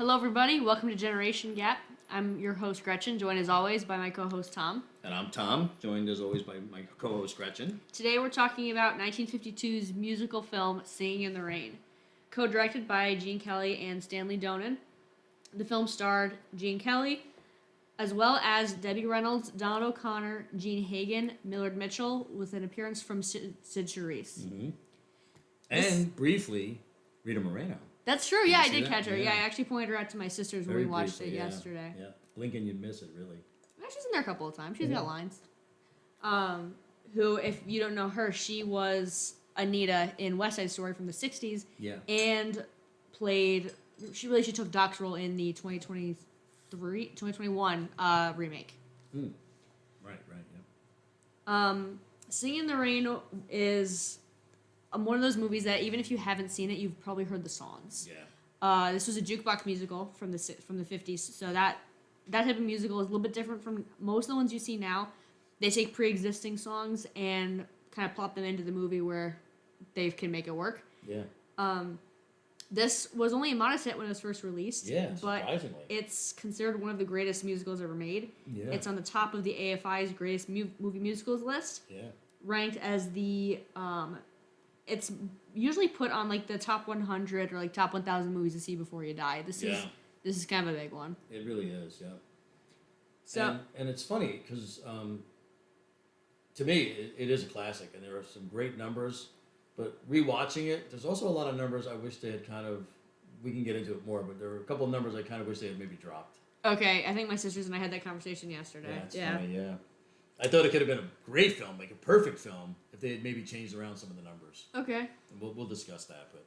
Hello, everybody. Welcome to Generation Gap. I'm your host, Gretchen, joined as always by my co-host, Tom. And I'm Tom, joined as always by my co-host, Gretchen. Today we're talking about 1952's musical film, Singing in the Rain. Co-directed by Gene Kelly and Stanley Donen. The film starred Gene Kelly, as well as Debbie Reynolds, Donald O'Connor, Gene Hagen, Millard Mitchell, with an appearance from Sid Charisse. Mm-hmm. And briefly, Rita Moreno. That's true. Yeah, I did that? catch her. Yeah. I actually pointed her out to my sisters when Very we watched briefly, it yeah. yesterday. Yeah, blink and you'd miss it, really. She's in there a couple of times. She's got lines. Who, if you don't know her, she was Anita in West Side Story from the 60s. Yeah. And she took Doc's role in the 2021 remake. Mm. Right, yeah. Singing in the Rain is one of those movies that even if you haven't seen it, you've probably heard the songs. Yeah. This was a jukebox musical from the 50s, so that type of musical is a little bit different from most of the ones you see now. They take pre-existing songs and kind of plop them into the movie where they can make it work. Yeah. This was only a modest hit when it was first released. Yeah, but surprisingly. it's considered one of the greatest musicals ever made. Yeah. It's on the top of the AFI's greatest movie musicals list. Yeah. Ranked as the it's usually put on like the top 100 or like top 1,000 movies to see before you die. This is kind of a big one. It really is, yeah. So and it's funny because to me it is a classic, and there are some great numbers. But rewatching it, there's also a lot of numbers I wish they had we can get into it more, but there were a couple of numbers I kind of wish they had maybe dropped. okay, I think my sisters and I had that conversation yesterday. Yeah, it's funny, yeah. I thought it could have been a great film, like a perfect film, if they had maybe changed around some of the numbers. Okay. And we'll discuss that, but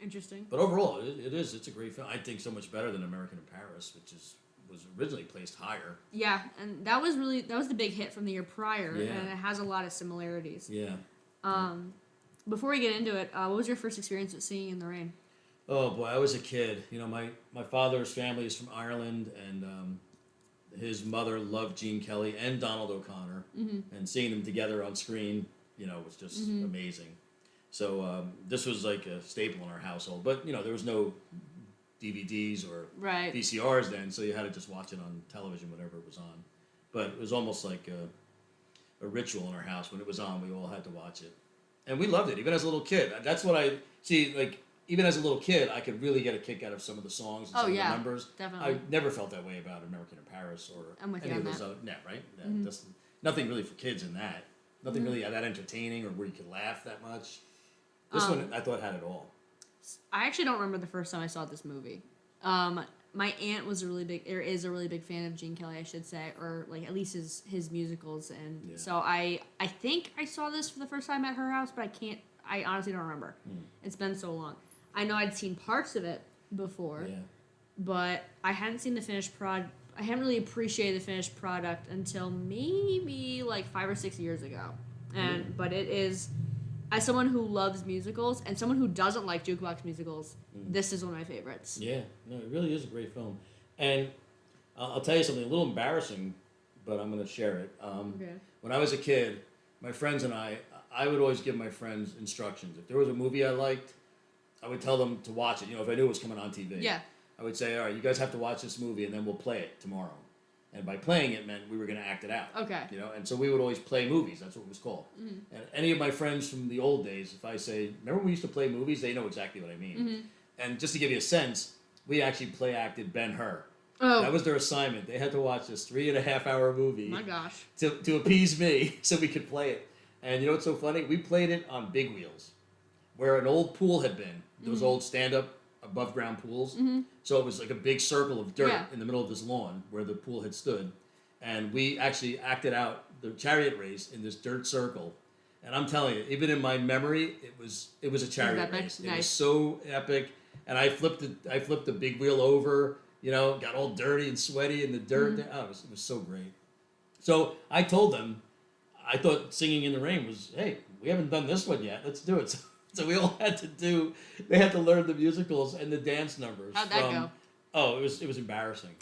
Interesting. overall, it's a great film. I think so much better than American in Paris, which was originally placed higher. Yeah, and that was the big hit from the year prior, Yeah. and it has a lot of similarities. Yeah. Before we get into it, what was your first experience with Singing in the Rain? Oh boy, I was a kid. You know, my father's family is from Ireland, and his mother loved Gene Kelly and Donald O'Connor, and seeing them together on screen, was just amazing. So this was like a staple in our household. But there was no DVDs or VCRs then, so you had to just watch it on television whenever it was on. But it was almost like a ritual in our house. When it was on, we all had to watch it, and we loved it even as a little kid. That's what I see. Like even as a little kid, I could really get a kick out of some of the songs and some of the numbers. Definitely. I never felt that way about American in Paris or I'm with any you of on those that. other. Yeah, right. Yeah, that's nothing really for kids in that. Nothing really that entertaining or where you could laugh that much. This one I thought had it all. I actually don't remember the first time I saw this movie. My aunt is a really big fan of Gene Kelly, I should say, or like at least his musicals, and so I think I saw this for the first time at her house, but I honestly don't remember. It's been so long. I know I'd seen parts of it before, but I hadn't seen the finished I hadn't really appreciated the finished product until maybe like 5 or 6 years ago, but it is. As someone who loves musicals and someone who doesn't like jukebox musicals, this is one of my favorites. Yeah, no, it really is a great film. And I'll tell you something a little embarrassing, but I'm going to share it. When I was a kid, my friends and I would always give my friends instructions. If there was a movie I liked, I would tell them to watch it. If I knew it was coming on TV. Yeah. I would say, all right, you guys have to watch this movie, and then we'll play it tomorrow. And by playing it meant we were going to act it out. Okay. And so we would always play movies. That's what it was called. And any of my friends from the old days, if I say, remember when we used to play movies, they know exactly what I mean. And just to give you a sense, we actually play-acted Ben-Hur. Oh. That was their assignment. They had to watch this 3.5-hour movie. My gosh. To appease me so we could play it. And you know what's so funny? We played it on big wheels, where an old pool had been. Those old stand-up above-ground pools. So it was like a big circle of dirt in the middle of this lawn where the pool had stood. And we actually acted out the chariot race in this dirt circle. And I'm telling you, even in my memory, it was a chariot race. It was so epic. And I flipped the big wheel over, got all dirty and sweaty in the dirt. Oh, it was so great. So I told them, I thought Singing in the Rain was, hey, we haven't done this one yet. Let's do it. So we all had to learn the musicals and the dance numbers. How'd that go? Oh, it was embarrassing.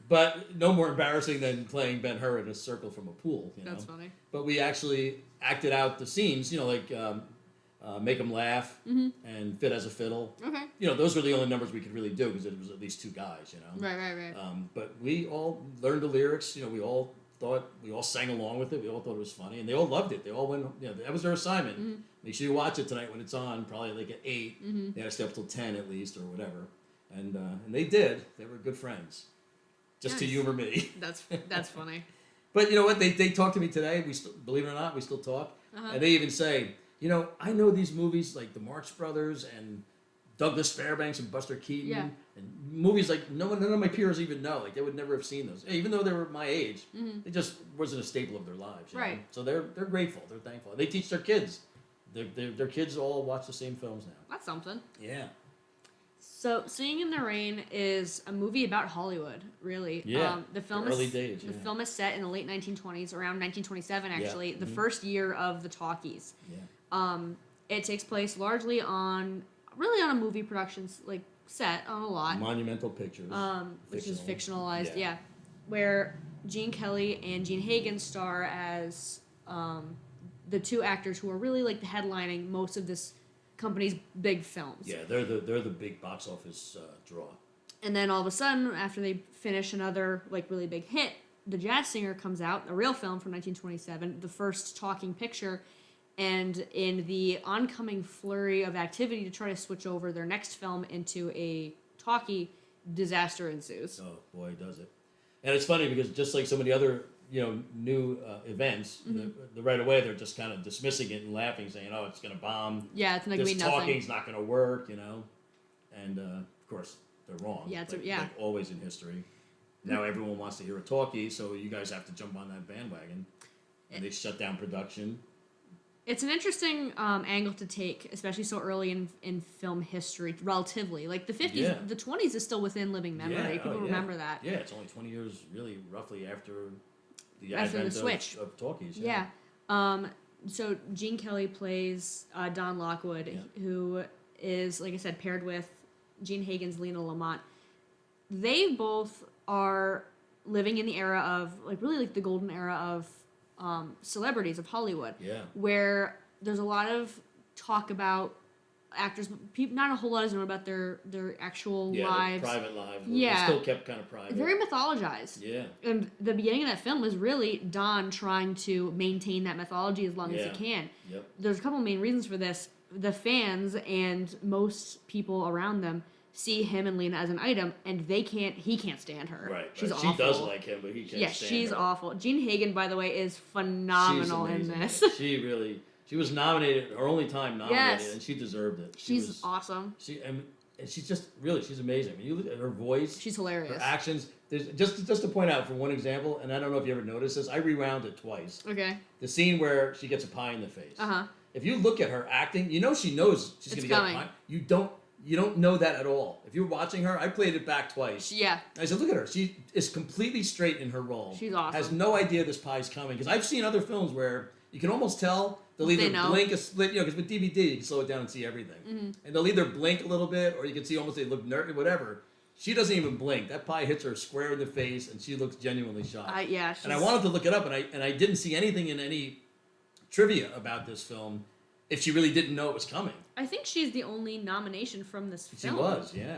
But no more embarrassing than playing Ben-Hur in a circle from a pool. That's funny. But we actually acted out the scenes, like Make Them Laugh, and Fit as a Fiddle. Okay. You know, those were the only numbers we could really do because it was at least two guys, you know. Right. But we all learned the lyrics. You know, we all sang along with it. We all thought it was funny, and they all loved it. They all went. You know, that was their assignment. Make sure you watch it tonight when it's on. Probably like at 8. They had to stay up till 10 at least or whatever. And they did. They were good friends, just to Nice. humor me. That's funny. But you know what? They talked to me today. We still, believe it or not, we still talk. And they even say, you know, I know these movies like the Marx Brothers and Douglas Fairbanks and Buster Keaton, Yeah. and movies like none of my peers even know. Like they would never have seen those, even though they were my age. It just wasn't a staple of their lives. You know? Right. So they're grateful. They're thankful. They teach their kids. Their kids all watch the same films now. That's something. Yeah. So, Singing in the Rain is a movie about Hollywood, really. Yeah, The film the early is days, the yeah. film is set in the late 1920s, around 1927 Yeah. actually, the first year of the talkies. Yeah. It takes place largely on a movie production like set on a lot, Monumental Pictures. which is Fictional. fictionalized, Yeah. where Gene Kelly and Gene Hagen star as the two actors who are really like the headlining most of this company's big films. Yeah, they're the big box office draw. And then all of a sudden, after they finish another like really big hit, The Jazz Singer comes out, a real film from 1927, the first talking picture. And in the oncoming flurry of activity to try to switch over their next film into a talkie, disaster ensues. Oh boy, does it! And it's funny because just like so many other new events, the right away they're just kind of dismissing it and laughing, saying, "Oh, it's gonna bomb. Yeah, it's not gonna This be nothing. talking's not gonna work," you know. And of course they're wrong. Yeah, it's like always in history. Now everyone wants to hear a talkie, so you guys have to jump on that bandwagon. And they shut down production. It's an interesting angle to take, especially so early in film history, relatively. Like the 50s, Yeah. the 20s is still within living memory. Yeah, People remember that. Yeah, it's only 20 years, really, roughly after the After the advent switch. of talkies. Yeah. So Gene Kelly plays Don Lockwood, who is, like I said, paired with Gene Hagen's Lena Lamont. They both are living in the era of, like, really, like, the golden era of celebrities of Hollywood. Yeah. Where there's a lot of talk about actors, not a whole lot is known about their actual Yeah, lives. their private lives. Yeah. Still kept kind of private. Very mythologized. Yeah. And the beginning of that film was really Don trying to maintain that mythology as long as he can. Yep. There's a couple main reasons for this. The fans and most people around them see him and Lena as an item, and he can't stand her. Right. She's right. awful. She does like him, but he can't stand she's her. awful. Jean Hagen, by the way, is phenomenal She's in amazing. this. She was nominated, her only time nominated, Yes. and she deserved it. She's awesome. And she's just she's amazing. I mean, you look at her voice, She's hilarious. her actions. There's just to point out for one example, and I don't know if you ever noticed this. I rewound it twice. Okay. The scene where she gets a pie in the face. Uh-huh. If you look at her acting, you know she knows she's It's going to get a coming. pie. You don't know that at all. If you're watching her, I played it back twice. Yeah. I said, look at her. She is completely straight in her role. She's awesome. Has no idea this pie's coming. Because I've seen other films where you can almost tell they'll either blink a split, because with DVD you can slow it down and see everything. Mm-hmm. And they'll either blink a little bit or you can see almost they look nervous, whatever. She doesn't even blink. That pie hits her square in the face and she looks genuinely shocked. And I wanted to look it up and I didn't see anything in any trivia about this film if she really didn't know it was coming. I think she's the only nomination from this She film. was, yeah.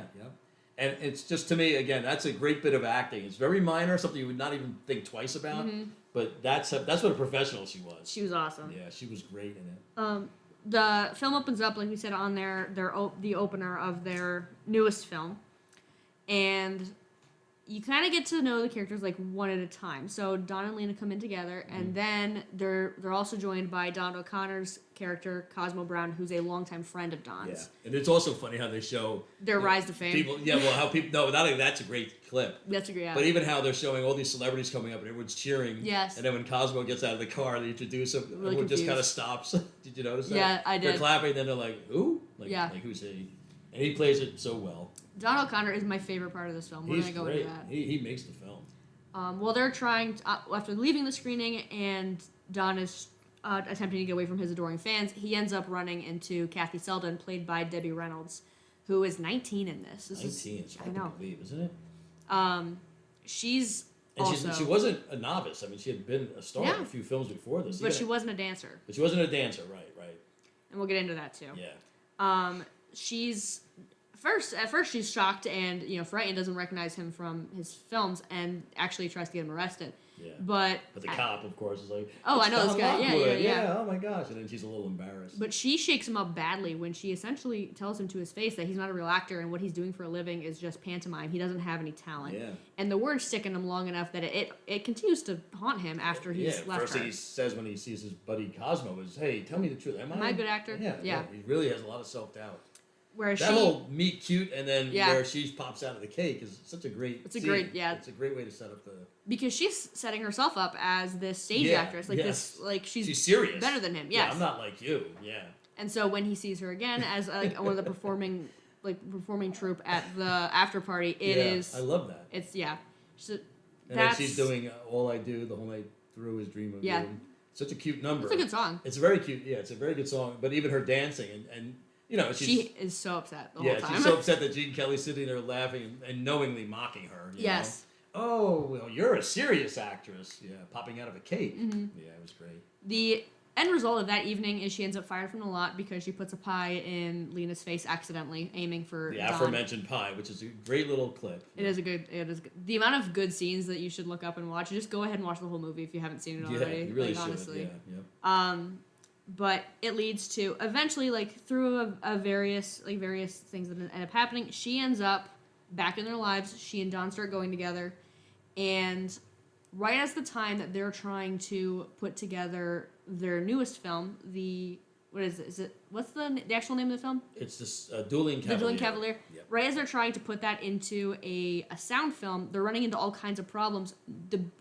And it's just, to me, again, that's a great bit of acting. It's very minor, something you would not even think twice about. But that's what a professional she was. She was awesome. Yeah, she was great in it. The film opens up, like we said, on the opener of their newest film, and you kind of get to know the characters like one at a time. So Don and Lena come in together, and then they're also joined by Don O'Connor's character Cosmo Brown, who's a longtime friend of Don's. Yeah, and it's also funny how they show Their rise to fame. people. Yeah, well, how people. No, not only that's a great clip. That's a great. But even how they're showing all these celebrities coming up and everyone's cheering. Yes. And then when Cosmo gets out of the car, they introduce him. Really Everyone just confused. kind of stops. Did you notice that? Yeah, I did. They're clapping, then they're like, "Who? Like, Yeah. like who's he?" And he plays it so well. Don O'Connor is my favorite part of this film. We're He's gonna go great. into that. He makes the film. Well, they're trying to, after leaving the screening, and Don is attempting to get away from his adoring fans. He ends up running into Kathy Selden, played by Debbie Reynolds, who is 19 in this. 19, it's hard I know. to believe, isn't it? She's And also, she wasn't a novice. I mean, she had been a star in Yeah. a few films before this. but she wasn't a dancer. But she wasn't a dancer, right? and we'll get into that too. Yeah. She's at first she's shocked and frightened, doesn't recognize him from his films, and actually tries to get him arrested. Yeah. But the cop, of course, is like, oh, I know this guy. Yeah. Oh my gosh, and then she's a little embarrassed. But she shakes him up badly when she essentially tells him to his face that he's not a real actor and what he's doing for a living is just pantomime. He doesn't have any talent. Yeah. And the words stick in him long enough that it continues to haunt him after he's left first her. thing he says when he sees his buddy Cosmo is, "Hey, tell me the truth. Am I a good actor?" Yeah. He really has a lot of self-doubt. Whereas that whole meet cute and then where she pops out of the cake is such a great It's a great It's a great way to set up the... Because she's setting herself up as this stage actress. Like this, like she's serious. Better than him, yes. Yeah, I'm not like you, yeah. And so when he sees her again as like one of the performing troupe at the after party, it is... I love that. It's, So, and then she's doing All I Do the Whole Night Through is Dream of You. Such a cute number. It's a good song. It's a very cute, it's a very good song. But even her dancing and she is so upset the whole time. Yeah, she's so upset that Gene Kelly's sitting there laughing and knowingly mocking her. You know? Oh, well, you're a serious actress. Yeah, popping out of a cake. Mm-hmm. Yeah, it was great. The end result of that evening is she ends up fired from the lot because she puts a pie in Lena's face accidentally, aiming for the aforementioned pie, which is a great little clip. It is good. The amount of good scenes that you should look up and watch. Just go ahead and watch the whole movie if you haven't seen it already. Yeah, you really should. Honestly. Yeah. But it leads to eventually, through various things that end up happening, she ends up back in their lives. She and Don start going together, and right as the time that they're trying to put together their newest film, what's the actual name of the film? It's this Dueling Cavalier. The Dueling Cavalier. Yep. Right as they're trying to put that into a sound film, they're running into all kinds of problems.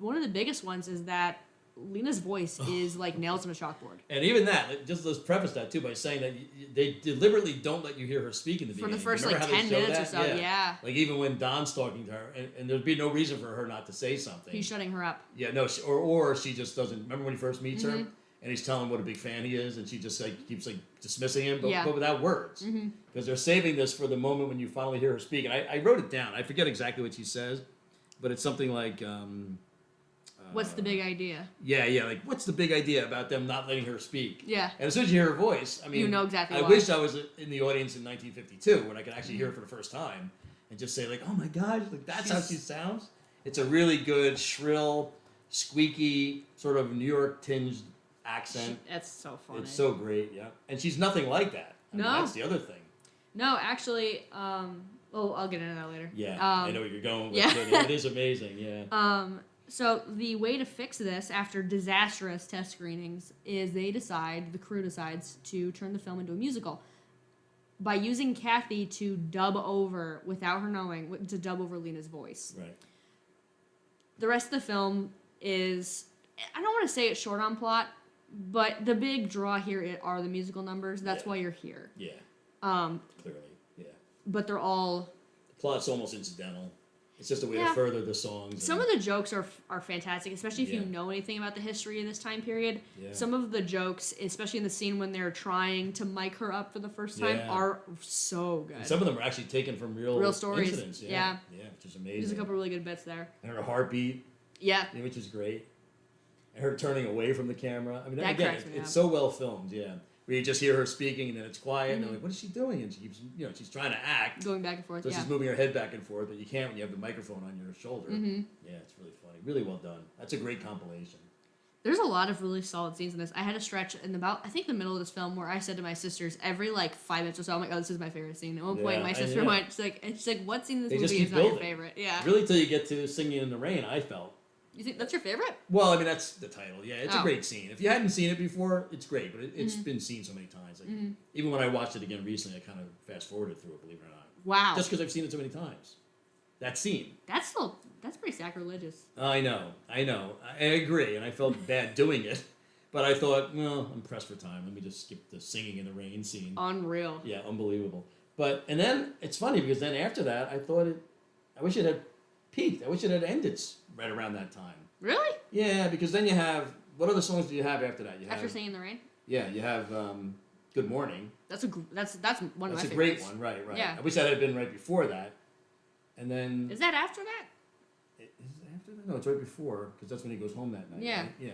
One of the biggest ones is that Lena's voice is like nails on a chalkboard. And even that, just let's preface that too by saying that they deliberately don't let you hear her speak in the beginning. For the first 10 minutes or so, yeah. Like even when Don's talking to her, and there'd be no reason for her not to say something. He's shutting her up. Yeah, no, or she just doesn't. Remember when he first meets her, and he's telling what a big fan he is, and she just keeps dismissing him, but without words, because they're saving this for the moment when you finally hear her speak. And I wrote it down. I forget exactly what she says, but it's something like. What's the big idea? Yeah, like, what's the big idea about them not letting her speak? Yeah. And as soon as you hear her voice, I mean... You know exactly I wish I was in the audience in 1952 when I could actually hear her for the first time and just say, oh my gosh, that's how she sounds? It's a really good, shrill, squeaky, sort of New York-tinged accent. That's so funny. It's so great, yeah. And she's nothing like that. I mean, that's the other thing. No, actually, I'll get into that later. Yeah, I know what you're going with. Yeah. It is amazing, yeah. So the way to fix this after disastrous test screenings is the crew decides to turn the film into a musical by using Kathy to dub over, without her knowing, to dub over Lena's voice. Right. The rest of the film is, I don't want to say it's short on plot, but the big draw here are the musical numbers. That's why you're here. Yeah. Clearly, yeah. But they're all... The plot's almost incidental. It's just a way to further the songs. Some of the jokes are fantastic, especially if you know anything about the history of this time period. Yeah. Some of the jokes, especially in the scene when they're trying to mic her up for the first time, are so good. And some of them are actually taken from real stories. Incidents. Yeah, which is amazing. There's a couple really good bits there. And her heartbeat. Yeah. Which is great. And her turning away from the camera. I mean, that again, it's so well filmed, where you just hear her speaking and then it's quiet and they're like, what is she doing? And she keeps, she's trying to act. Going back and forth, so she's moving her head back and forth, but you can't when you have the microphone on your shoulder. Mm-hmm. Yeah, it's really funny. Really well done. That's a great compilation. There's a lot of really solid scenes in this. I had a stretch in I think the middle of this film where I said to my sisters every 5 minutes or so, I'm like, oh, this is my favorite scene. At one point, my sister went, she's like, what scene in this movie is not your favorite? Yeah. Really till you get to Singing in the Rain, I felt. You think that's your favorite? Well, I mean, that's the title. Yeah, it's a great scene. If you hadn't seen it before, it's great, but it's been seen so many times. Even when I watched it again recently, I kind of fast-forwarded through it, believe it or not. Wow. Just because I've seen it so many times. That scene. That's pretty sacrilegious. I know. I agree, and I felt bad doing it. But I thought, well, I'm pressed for time. Let me just skip the Singing in the Rain scene. Unreal. Yeah, unbelievable. And then, it's funny, because then after that, I thought I wish it had peaked. I wish it had ended right around that time. Really? Yeah, because then you have... What other songs do you have after that? After Singing in the Rain? Yeah, you have Good Morning. That's one of my favorites. That's a great one, right. Yeah. I wish that had been right before that. And then... Is that after that? Is it after that? No, it's right before, because that's when he goes home that night. Yeah. Right? Yeah.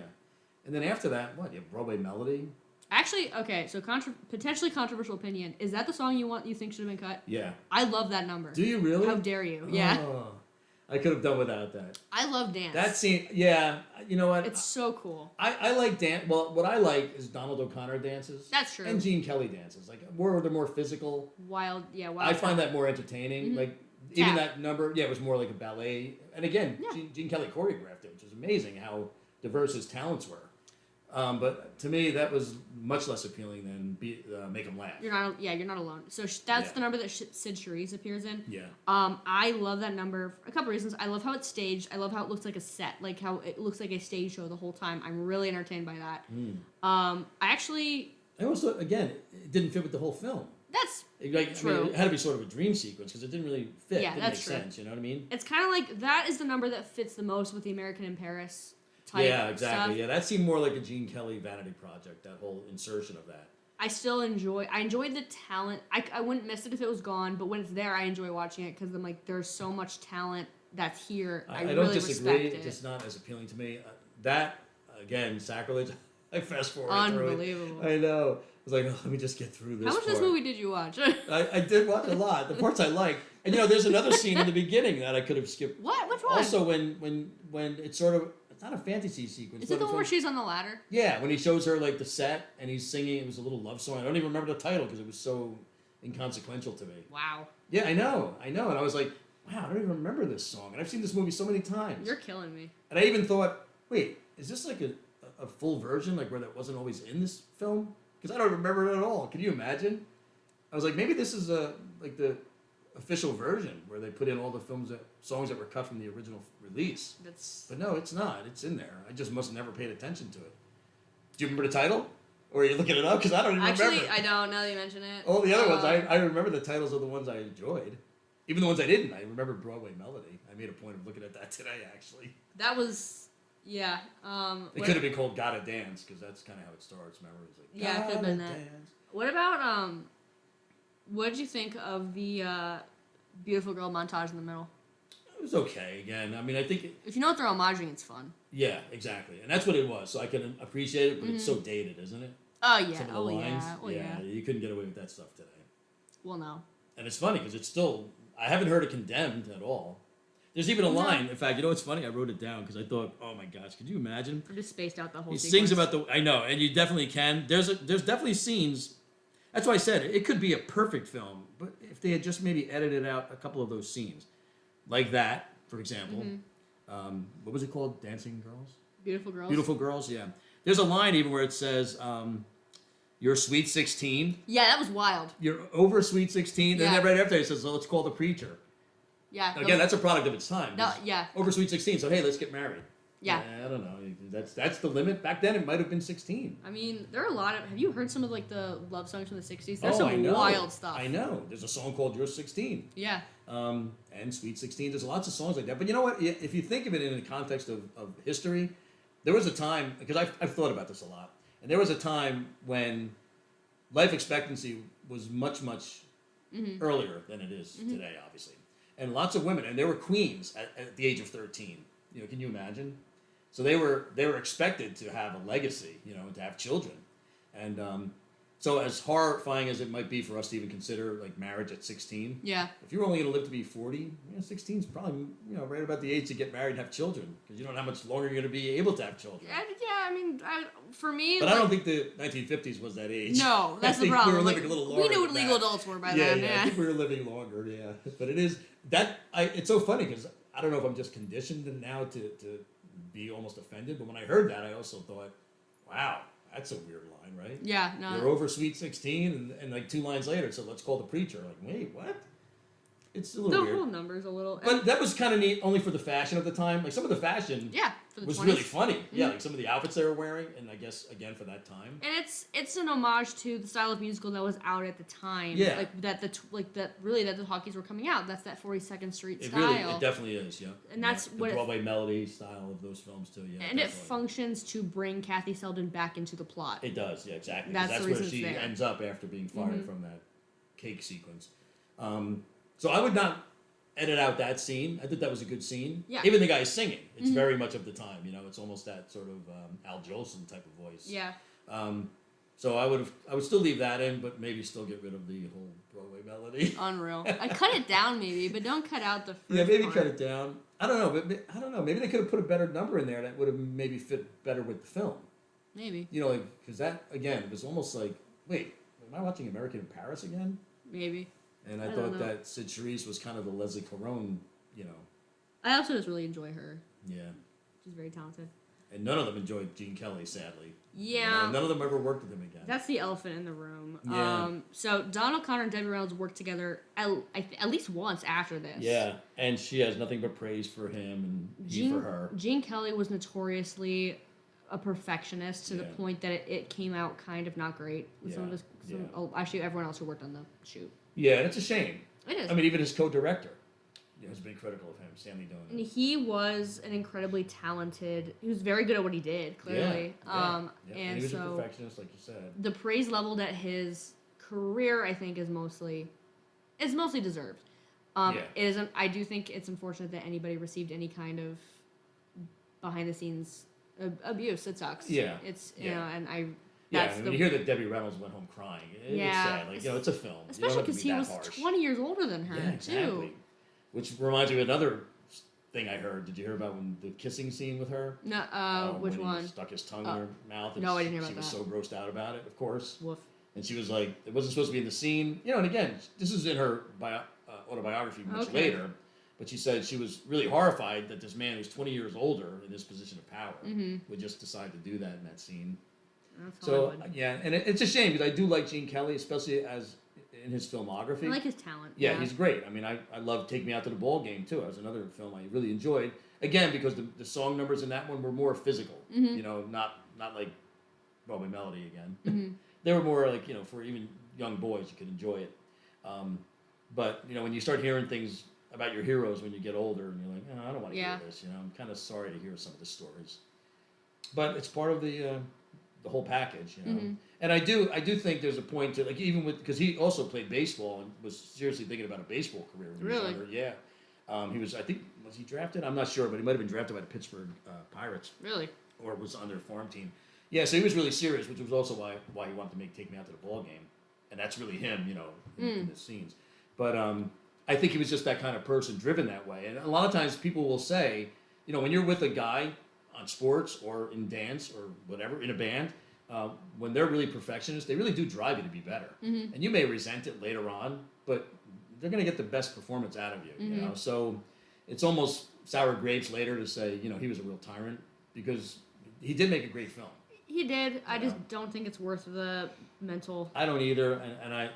And then after that, what? You have Broadway Melody? Actually, okay, so potentially controversial opinion. Is that the song you think should have been cut? Yeah. I love that number. Do you really? How dare you? Yeah. Oh, I could have done without that. I love dance. That scene, yeah. You know what? It's so cool. I like dance. Well, what I like is Donald O'Connor dances. That's true. And Gene Kelly dances. Like, they're more physical. Wild. I find that more entertaining. Mm-hmm. Like, even that number, it was more like a ballet. And again, Gene Kelly choreographed it, which is amazing how diverse his talents were. But to me, that was much less appealing than Make 'Em Laugh. You're not alone. So that's the number that Sid Charisse appears in. Yeah. I love that number for a couple reasons. I love how it's staged. I love how it looks like a set, like how it looks like a stage show the whole time. I'm really entertained by that. I also, again, it didn't fit with the whole film. That's true. I mean, it had to be sort of a dream sequence because it didn't really fit. Yeah, it didn't that's make true. sense. You know what I mean? It's kind of like that is the number that fits the most with the American in Paris type. Yeah, exactly. Stuff. Yeah, that seemed more like a Gene Kelly vanity project. That whole insertion of that. I enjoyed the talent. I wouldn't miss it if it was gone, but when it's there, I enjoy watching it because I'm like, there's so much talent that's here. I don't really disagree. respect it. It's not as appealing to me. That again, sacrilege. I fast forward. Unbelievable. I know. I was like, let me just get through this. How much of this movie did you watch? I did watch a lot. The parts I like, and there's another scene in the beginning that I could have skipped. What? Which one? Also, when it's sort of. It's not a fantasy sequence. Is it the one where she's on the ladder? Yeah, when he shows her like the set and he's singing, it was a little love song. I don't even remember the title because it was so inconsequential to me. Wow. Yeah, I know, and I was like, wow, I don't even remember this song, and I've seen this movie so many times. You're killing me. And I even thought, wait, is this like a full version, like where that wasn't always in this film? Because I don't remember it at all. Can you imagine? I was like, maybe this is like the official version where they put in all the songs that were cut from the original release. But no, it's not. It's in there. I just must have never paid attention to it. Do you remember the title? Or are you looking it up? Because I don't even remember. Actually, I don't. Now that you mention it. All the other ones, I remember the titles of the ones I enjoyed. Even the ones I didn't. I remember Broadway Melody. I made a point of looking at that today, actually. That was, yeah. It could have been called Gotta Dance, because that's kind of how it starts. Remember? It was like, yeah, it could have been that. What about, what did you think of the beautiful girl montage in the middle? It was okay. Again, I mean, I think if you know what they're homaging, it's fun. Yeah, exactly, and that's what it was. So I can appreciate it, but it's so dated, isn't it? Oh yeah. Some of the lines. Yeah. You couldn't get away with that stuff today. Well, no. And it's funny because it's still. I haven't heard it condemned at all. There's even a line. In fact, you know what's funny? I wrote it down because I thought, oh my gosh, could you imagine? I just spaced out the whole. He sequence. sings about the. I know, and you definitely can. There's definitely scenes. That's why I said it could be a perfect film, but if they had just maybe edited out a couple of those scenes, like that, for example. What was it called? Dancing Girls? Beautiful Girls. Beautiful Girls, yeah. There's a line even where it says, you're sweet 16. Yeah, that was wild. You're over sweet 16. Yeah. And then right after it says, let's call the preacher. Yeah. Again, that's a product of its time. No, yeah. Over sweet 16, so hey, let's get married. Yeah. I don't know. That's the limit. Back then, it might have been 16. I mean, there are a lot of... Have you heard some of, like, the love songs from the 60s? There's I some know. wild stuff. I know. There's a song called You're 16. Yeah. And Sweet 16. There's lots of songs like that. But you know what? If you think of it in the context of history, there was a time... Because I've thought about this a lot. And there was a time when life expectancy was much, much earlier than it is today, obviously. And lots of women... And there were queens at the age of 13. Can you imagine? So they were expected to have a legacy, and to have children, and so as horrifying as it might be for us to even consider like marriage at 16, yeah. If you're only going to live to be 40, 16 is probably right about the age to get married and have children because you don't know how much longer you're going to be able to have children. Yeah, I mean, for me, but I don't think the 1950s was that age. No, that's the We problem. were living a little longer. We knew what legal adults were by then. Yeah, I think we were living longer. Yeah, but it is that it's so funny because I don't know if I'm just conditioned now to be almost offended, but when I heard that, I also thought, wow, that's a weird line, right? Yeah, no. You're over sweet 16, and like 2 lines later, so let's call the preacher. Like, wait, what? It's a little weird. The whole number's a little... But that was kind of neat, only for the fashion of the time. Like, some of the fashion for the was 20s. really funny. Yeah, like some of the outfits they were wearing, and I guess, again, for that time. And it's an homage to the style of musical that was out at the time. Yeah. Like, that the Hawkeys were coming out. That's that 42nd Street style. It definitely is, yeah. And that's the what... Broadway melody style of those films, too, yeah. And definitely. It functions to bring Kathy Selden back into the plot. It does, yeah, exactly. That's the where reason she it's there. ends up after being fired from that cake sequence. So I would not edit out that scene. I think that was a good scene. Yeah. Even the guy singing. It's very much of the time. It's almost that sort of Al Jolson type of voice. Yeah. So I would still leave that in, but maybe still get rid of the whole Broadway melody. Unreal. I cut it down maybe, but don't cut out the first Yeah, maybe part. cut it down. I don't know, but I don't know. Maybe they could have put a better number in there that would have maybe fit better with the film. Maybe. You know, like because that again was almost like, wait, am I watching American in Paris again? Maybe. And I don't thought know. that Sid Charisse was kind of the Leslie Caron, you know. I also just really enjoy her. Yeah. She's very talented. And none of them enjoyed Gene Kelly, sadly. Yeah. None of them ever worked with him again. That's the elephant in the room. Yeah. So Donald Connor and Debbie Reynolds worked together at least once after this. Yeah, and she has nothing but praise for him and he for her. Gene Kelly was notoriously a perfectionist to the Yeah. point that it came out kind of not great. With some of his, actually, everyone else who worked on the shoot. Yeah, and it's a shame. It is. I mean, even his co-director has been critical of him, Stanley And Donen. he was an incredibly talented. He was very good at what he did, clearly. Yeah. And he was a so perfectionist, like you said. the praise leveled at his career, I think, is mostly deserved. Yeah. It isn't. I do think it's unfortunate that anybody received any kind of behind the scenes abuse. It sucks. Yeah. It's Yeah. And I. Yeah, That's I mean, you hear that Debbie Reynolds went home crying. It's sad. Like, it's a film. Especially because he was 20 years older than her, Yeah, exactly. too. Which reminds me of another thing I heard. Did you hear about when the kissing scene with her? No, which when one? He stuck his tongue in her mouth. And No, I didn't hear She about was that. so grossed out about it, of course. Woof. And she was like, it wasn't supposed to be in the scene. You know, and again, this is in her autobiography much Okay. later. But she said she was really horrified that this man who's 20 years older in this position of power would just decide to do that in that scene. That's So, Hollywood. yeah, and it's a shame because I do like Gene Kelly, especially as in his filmography. I like his talent. Yeah, he's great. I mean, I love Take Me Out to the Ball Game, too. That was another film I really enjoyed. Again, because the song numbers in that one were more physical. You know, not like Broadway Melody again. They were more like, you know, for even young boys, you could enjoy it. But, you know, when you start hearing things about your heroes when you get older, and you're like, oh, I don't want to hear this. You know, I'm kind of sorry to hear some of the stories. But it's part of the whole package, you know. And I do think there's a point to, like, even with, because he also played baseball and was seriously thinking about a baseball career when he was Really? younger. Yeah. He was, I think, was he drafted? I'm not sure, but he might have been drafted by the Pittsburgh Pirates. Really? Or was on their farm team. Yeah, so he was really serious, which was also why he wanted to Take Me Out to the Ball Game. And that's really him, you know, in the scenes. But I think he was just that kind of person, driven that way. And a lot of times people will say, you know, when you're with a guy on sports or in dance or whatever, in a band, when they're really perfectionists, they really do drive you to be better. And you may resent it later on, but they're going to get the best performance out of you, you know? So it's almost sour grapes later to say, you know, he was a real tyrant because he did make a great film. He did. I just don't think it's worth the mental. I don't either, and I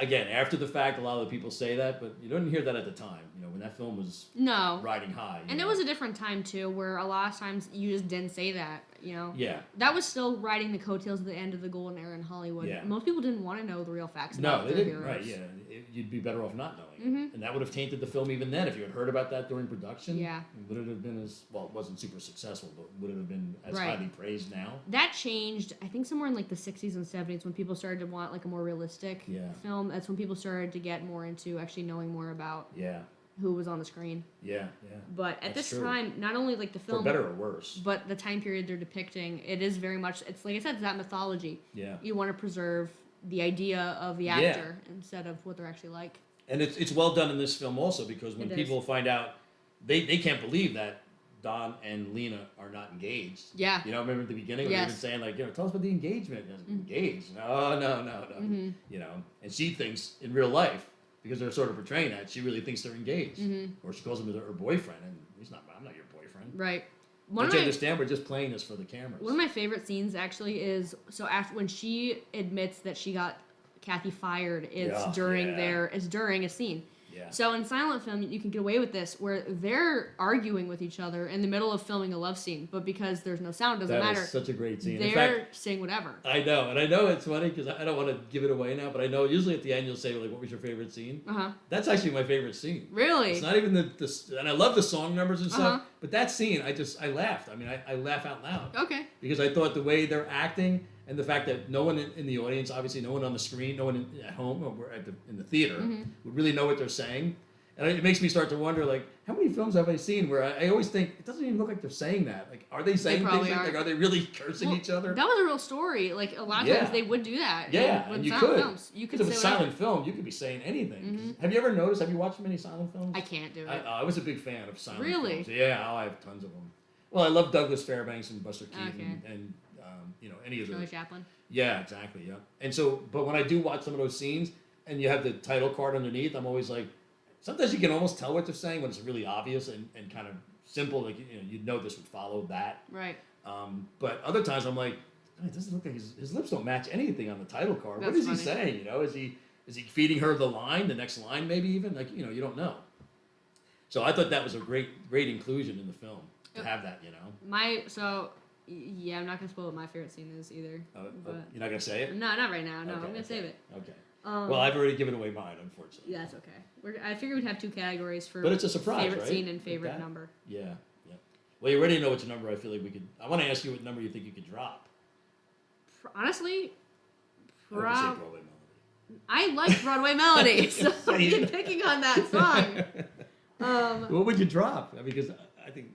again, after the fact, a lot of the people say that, but you didn't hear that at the time. You know, when that film was riding high. And it was a different time too, where a lot of times you just didn't say that. You know. Yeah. That was still riding the coattails at the end of the golden era in Hollywood. Yeah. Most people didn't want to know the real facts No, about they their didn't. heroes. Right? Yeah, you'd be better off not knowing, and that would have tainted the film even then. If you had heard about that during production, Yeah. would it have been as well? It wasn't super successful, but would it have been as Right. highly praised now? That changed, I think, somewhere in like the 60s and 70s when people started to want like a more realistic film. That's when people started to get more into actually knowing more about Yeah, who was on the screen. yeah. But at That's this true. time, not only like the For film, better or worse. but the time period they're depicting, it is very much, it's like I said, it's that mythology. Yeah. You want to preserve the idea of the Yeah. actor instead of what they're actually like. And it's well done in this film also because when It is. people find out, they can't believe that Don and Lena are not engaged. Yeah. You know, remember at the beginning when they Yes. were saying like, you know, tell us about the engagement. Engaged? No. You know, and she thinks in real life, because they're sort of portraying that, she really thinks they're engaged, or she calls him her boyfriend, and he's not. I'm not your boyfriend. Right. Don't you understand? We're just playing this for the cameras. One of my favorite scenes actually is after when she admits that she got Kathy fired. It's during a scene. Yeah. So in silent film, you can get away with this where they're arguing with each other in the middle of filming a love scene, but because there's no sound, it doesn't matter. That is such a great scene. They're In fact, saying whatever. I know, and I know it's funny because I don't want to give it away now, but I know usually at the end you'll say like, "What was your favorite scene?" That's actually my favorite scene. Really? It's not even and I love the song numbers and stuff, but that scene, I laughed. I mean, I laugh out loud. Okay. Because I thought the way they're acting and the fact that no one in the audience, obviously no one on the screen, no one at home or in the theater would really know what they're saying. And it makes me start to wonder, like, how many films have I seen where I always think it doesn't even look like they're saying that. Like, are they saying things probably like, are they really cursing each other? That was a real story. Like a lot of times they would do that. Yeah, with and you silent could. films. You could Because say if it's whatever. silent film, you could be saying anything. Have you ever noticed? Have you watched many silent films? I can't do it. I was a big fan of silent Really? films. Yeah, I have tons of them. Well, I love Douglas Fairbanks and Buster Keaton Okay. and any of Charlie those. Chaplin. Yeah, exactly. Yeah. And so, but when I do watch some of those scenes and you have the title card underneath, I'm always like, sometimes you can almost tell what they're saying when it's really obvious and kind of simple. Like, you'd know this would follow that. Right. But other times I'm like, it doesn't look like his lips don't match anything on the title card. That's what is funny. he saying? Is he feeding her the line, the next line maybe even? Like, you don't know. So I thought that was a great inclusion in the film to have that, I'm not gonna spoil what my favorite scene is either. But you're not gonna say it? no, not right now. No, Okay, I'm gonna save it. Okay. Well, I've already given away mine, unfortunately. Yeah, that's okay. I figured we'd have two categories for But it's a surprise, favorite right? scene and favorite Like that? number. Yeah. Well, you already know which number I feel like we could. I want to ask you what number you think you could drop. Honestly, I would say Broadway Melody. I like Broadway Melody, so I'm picking on that song. What would you drop? I mean, because I think.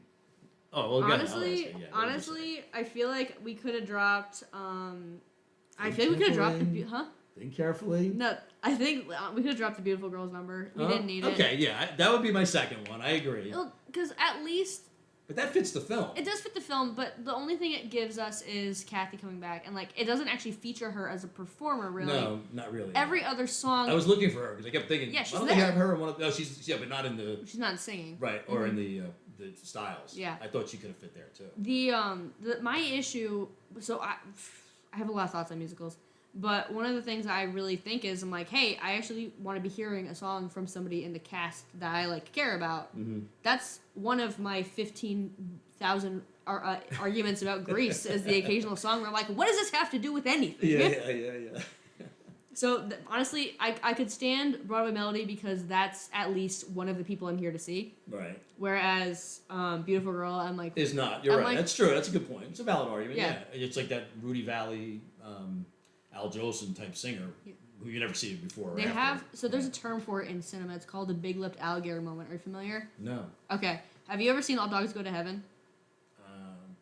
Oh well, go ahead. I'll ask you. Yeah, what would you say? honestly, I feel like we could have dropped. I feel like we could have dropped the. Think carefully. No, I think we could have dropped the Beautiful Girls number. We didn't need it. Okay, yeah, that would be my second one. I agree. Because at least But that fits the film. it does fit the film, but the only thing it gives us is Kathy coming back, and it doesn't actually feature her as a performer, really. No, not really. Every other song. I was looking for her because I kept thinking, Yeah, she's why don't they there. have her in one of? No, but not in the She's not singing. right or in the styles. Yeah. I thought she could have fit there too. My issue. So I have a lot of thoughts on musicals. But one of the things I really think is I'm like, hey, I actually want to be hearing a song from somebody in the cast that I care about. Mm-hmm. That's one of my 15,000 arguments about Grease is the occasional song where I'm like, what does this have to do with anything? Yeah. So honestly, I could stand Broadway Melody because that's at least one of the people I'm here to see. Right. Whereas Beautiful Girl, I'm like... Is not. You're I'm right. like- That's true. That's a good point. It's a valid argument. Yeah. It's like that Rudy Valley, Al Jolson type singer who you never see before or They after. have... So there's a term for it in cinema. It's called the big-lipped alligator moment. Are you familiar? No. Okay. Have you ever seen All Dogs Go to Heaven?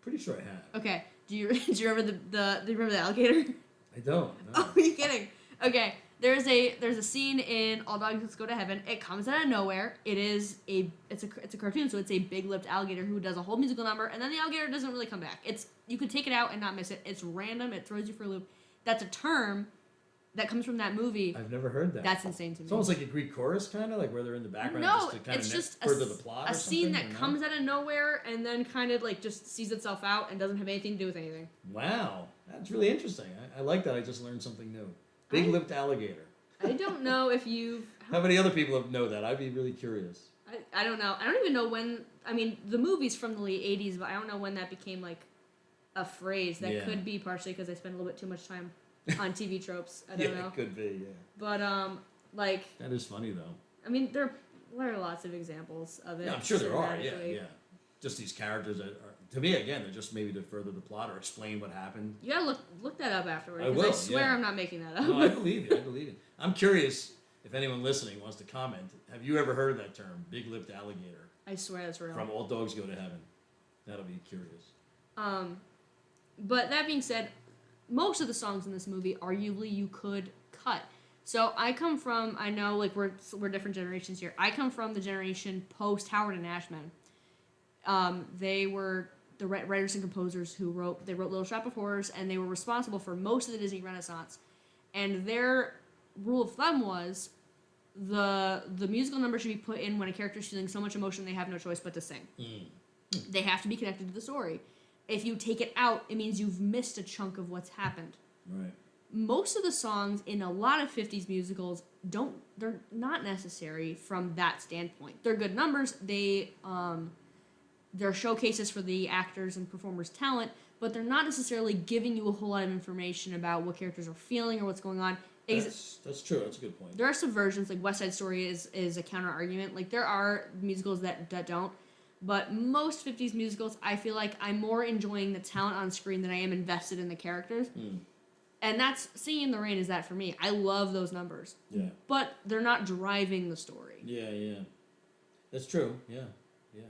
Pretty sure I have. Okay. Do you remember do you remember the alligator? I don't. No. Oh, are you kidding? Okay. There's a scene in All Dogs Go to Heaven. It comes out of nowhere. It's a cartoon, so it's a big-lipped alligator who does a whole musical number, and then the alligator doesn't really come back. You could take it out and not miss it. It's random. It throws you for a loop. That's a term that comes from that movie. I've never heard that. That's insane to me. It's almost like a Greek chorus, kind of like where they're in the background, No, just to kind it's of just further the plot. a or scene something, that or comes out of nowhere and then kind of just sees itself out and doesn't have anything to do with anything. Wow, that's really interesting. I like that. I just learned something new. Big-lipped alligator. I don't know if you've... How many other people know that? I'd be really curious. I don't know. I don't even know when... I mean, the movie's from the late 80s, but I don't know when that became, a phrase. That could be partially because I spend a little bit too much time on TV tropes. I don't know. It could be, yeah. But, That is funny, though. I mean, there are lots of examples of it. Yeah, I'm sure there are, cinematically. yeah. Just these characters that are, to me, again, they're just maybe to further the plot or explain what happened. You gotta look that up afterwards. I 'cause will, I swear yeah. I'm not making that up. No, I believe you. I'm curious if anyone listening wants to comment. Have you ever heard that term, big-lipped alligator? I swear that's real. From All Dogs Go to Heaven. That'll be curious. But that being said, most of the songs in this movie, arguably, you could cut. So I come from, I know, we're different generations here. I come from the generation post Howard and Ashman. They were the writers and composers who wrote Little Shop of Horrors, and they were responsible for most of the Disney Renaissance. And their rule of thumb was the musical number should be put in when a character's feeling so much emotion they have no choice but to sing. They have to be connected to the story. If you take it out, it means you've missed a chunk of what's happened. Right. Most of the songs in a lot of 50s musicals they're not necessary from that standpoint. They're good numbers. They're showcases for the actors and performers' talent, but they're not necessarily giving you a whole lot of information about what characters are feeling or what's going on. That's true. That's a good point. There are subversions, like West Side Story is a counter argument. There are musicals that don't, but most 50s musicals, I feel like I'm more enjoying the talent on screen than I am invested in the characters. And that's Singing in the Rain is that for me. I love those numbers. Yeah. But they're not driving the story. Yeah. That's true. Yeah. Yeah.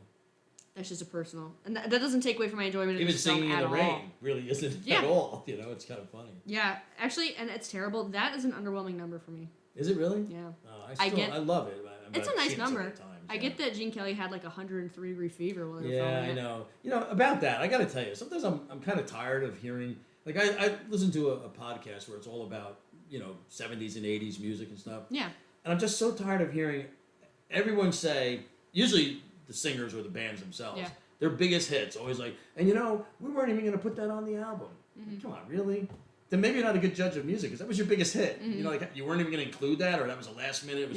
That's just a personal, and that doesn't take away from my enjoyment of Even this film Singing in at the all. Rain really isn't at all. You know, it's kind of funny. Yeah, actually, and it's terrible. That is an underwhelming number for me. Is it really? Yeah. I love it. It's a nice number. Times, I get that Gene Kelly had like 103-degree fever while they were Yeah, filming I it. know. You know, about that, I got to tell you, sometimes I'm kind of tired of hearing, like, I listen to a podcast where it's all about, 70s and 80s music and stuff. Yeah. And I'm just so tired of hearing everyone say, usually the singers or the bands themselves, Yeah. their biggest hits, always like, and we weren't even going to put that on the album. Come on, really? Then maybe you're not a good judge of music because that was your biggest hit. Like you weren't even going to include that, or that was a last minute. It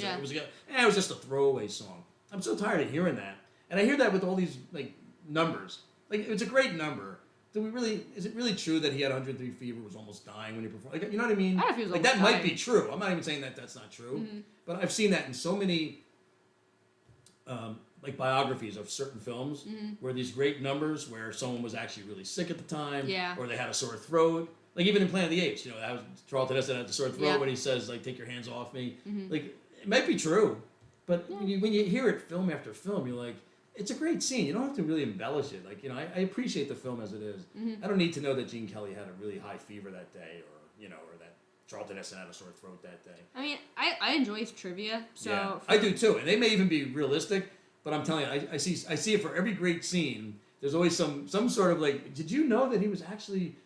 was just a throwaway song. I'm so tired of hearing that, and I hear that with all these like numbers. Like it's a great number. Is it really true that he had 103 fever, was almost dying when he performed? Like, you know what I mean? I don't know if he was like that almost might be dying. true. I'm not even saying that that's not true, but I've seen that in so many. Like biographies of certain films where these great numbers where someone was actually really sick at the time, or they had a sore throat. Like even in Planet of the Apes, that was Charlton Heston had the sore throat when he says like "take your hands off me." Like it might be true, but when you hear it film after film, you're like, it's a great scene. You don't have to really embellish it. Like I appreciate the film as it is. I don't need to know that Gene Kelly had a really high fever that day, or that Charlton Heston had a sore throat that day. I mean, I enjoy his trivia, so yeah, I do too, and they may even be realistic. But I'm telling you, I see it for every great scene. There's always some sort of like, did you know that he was actually,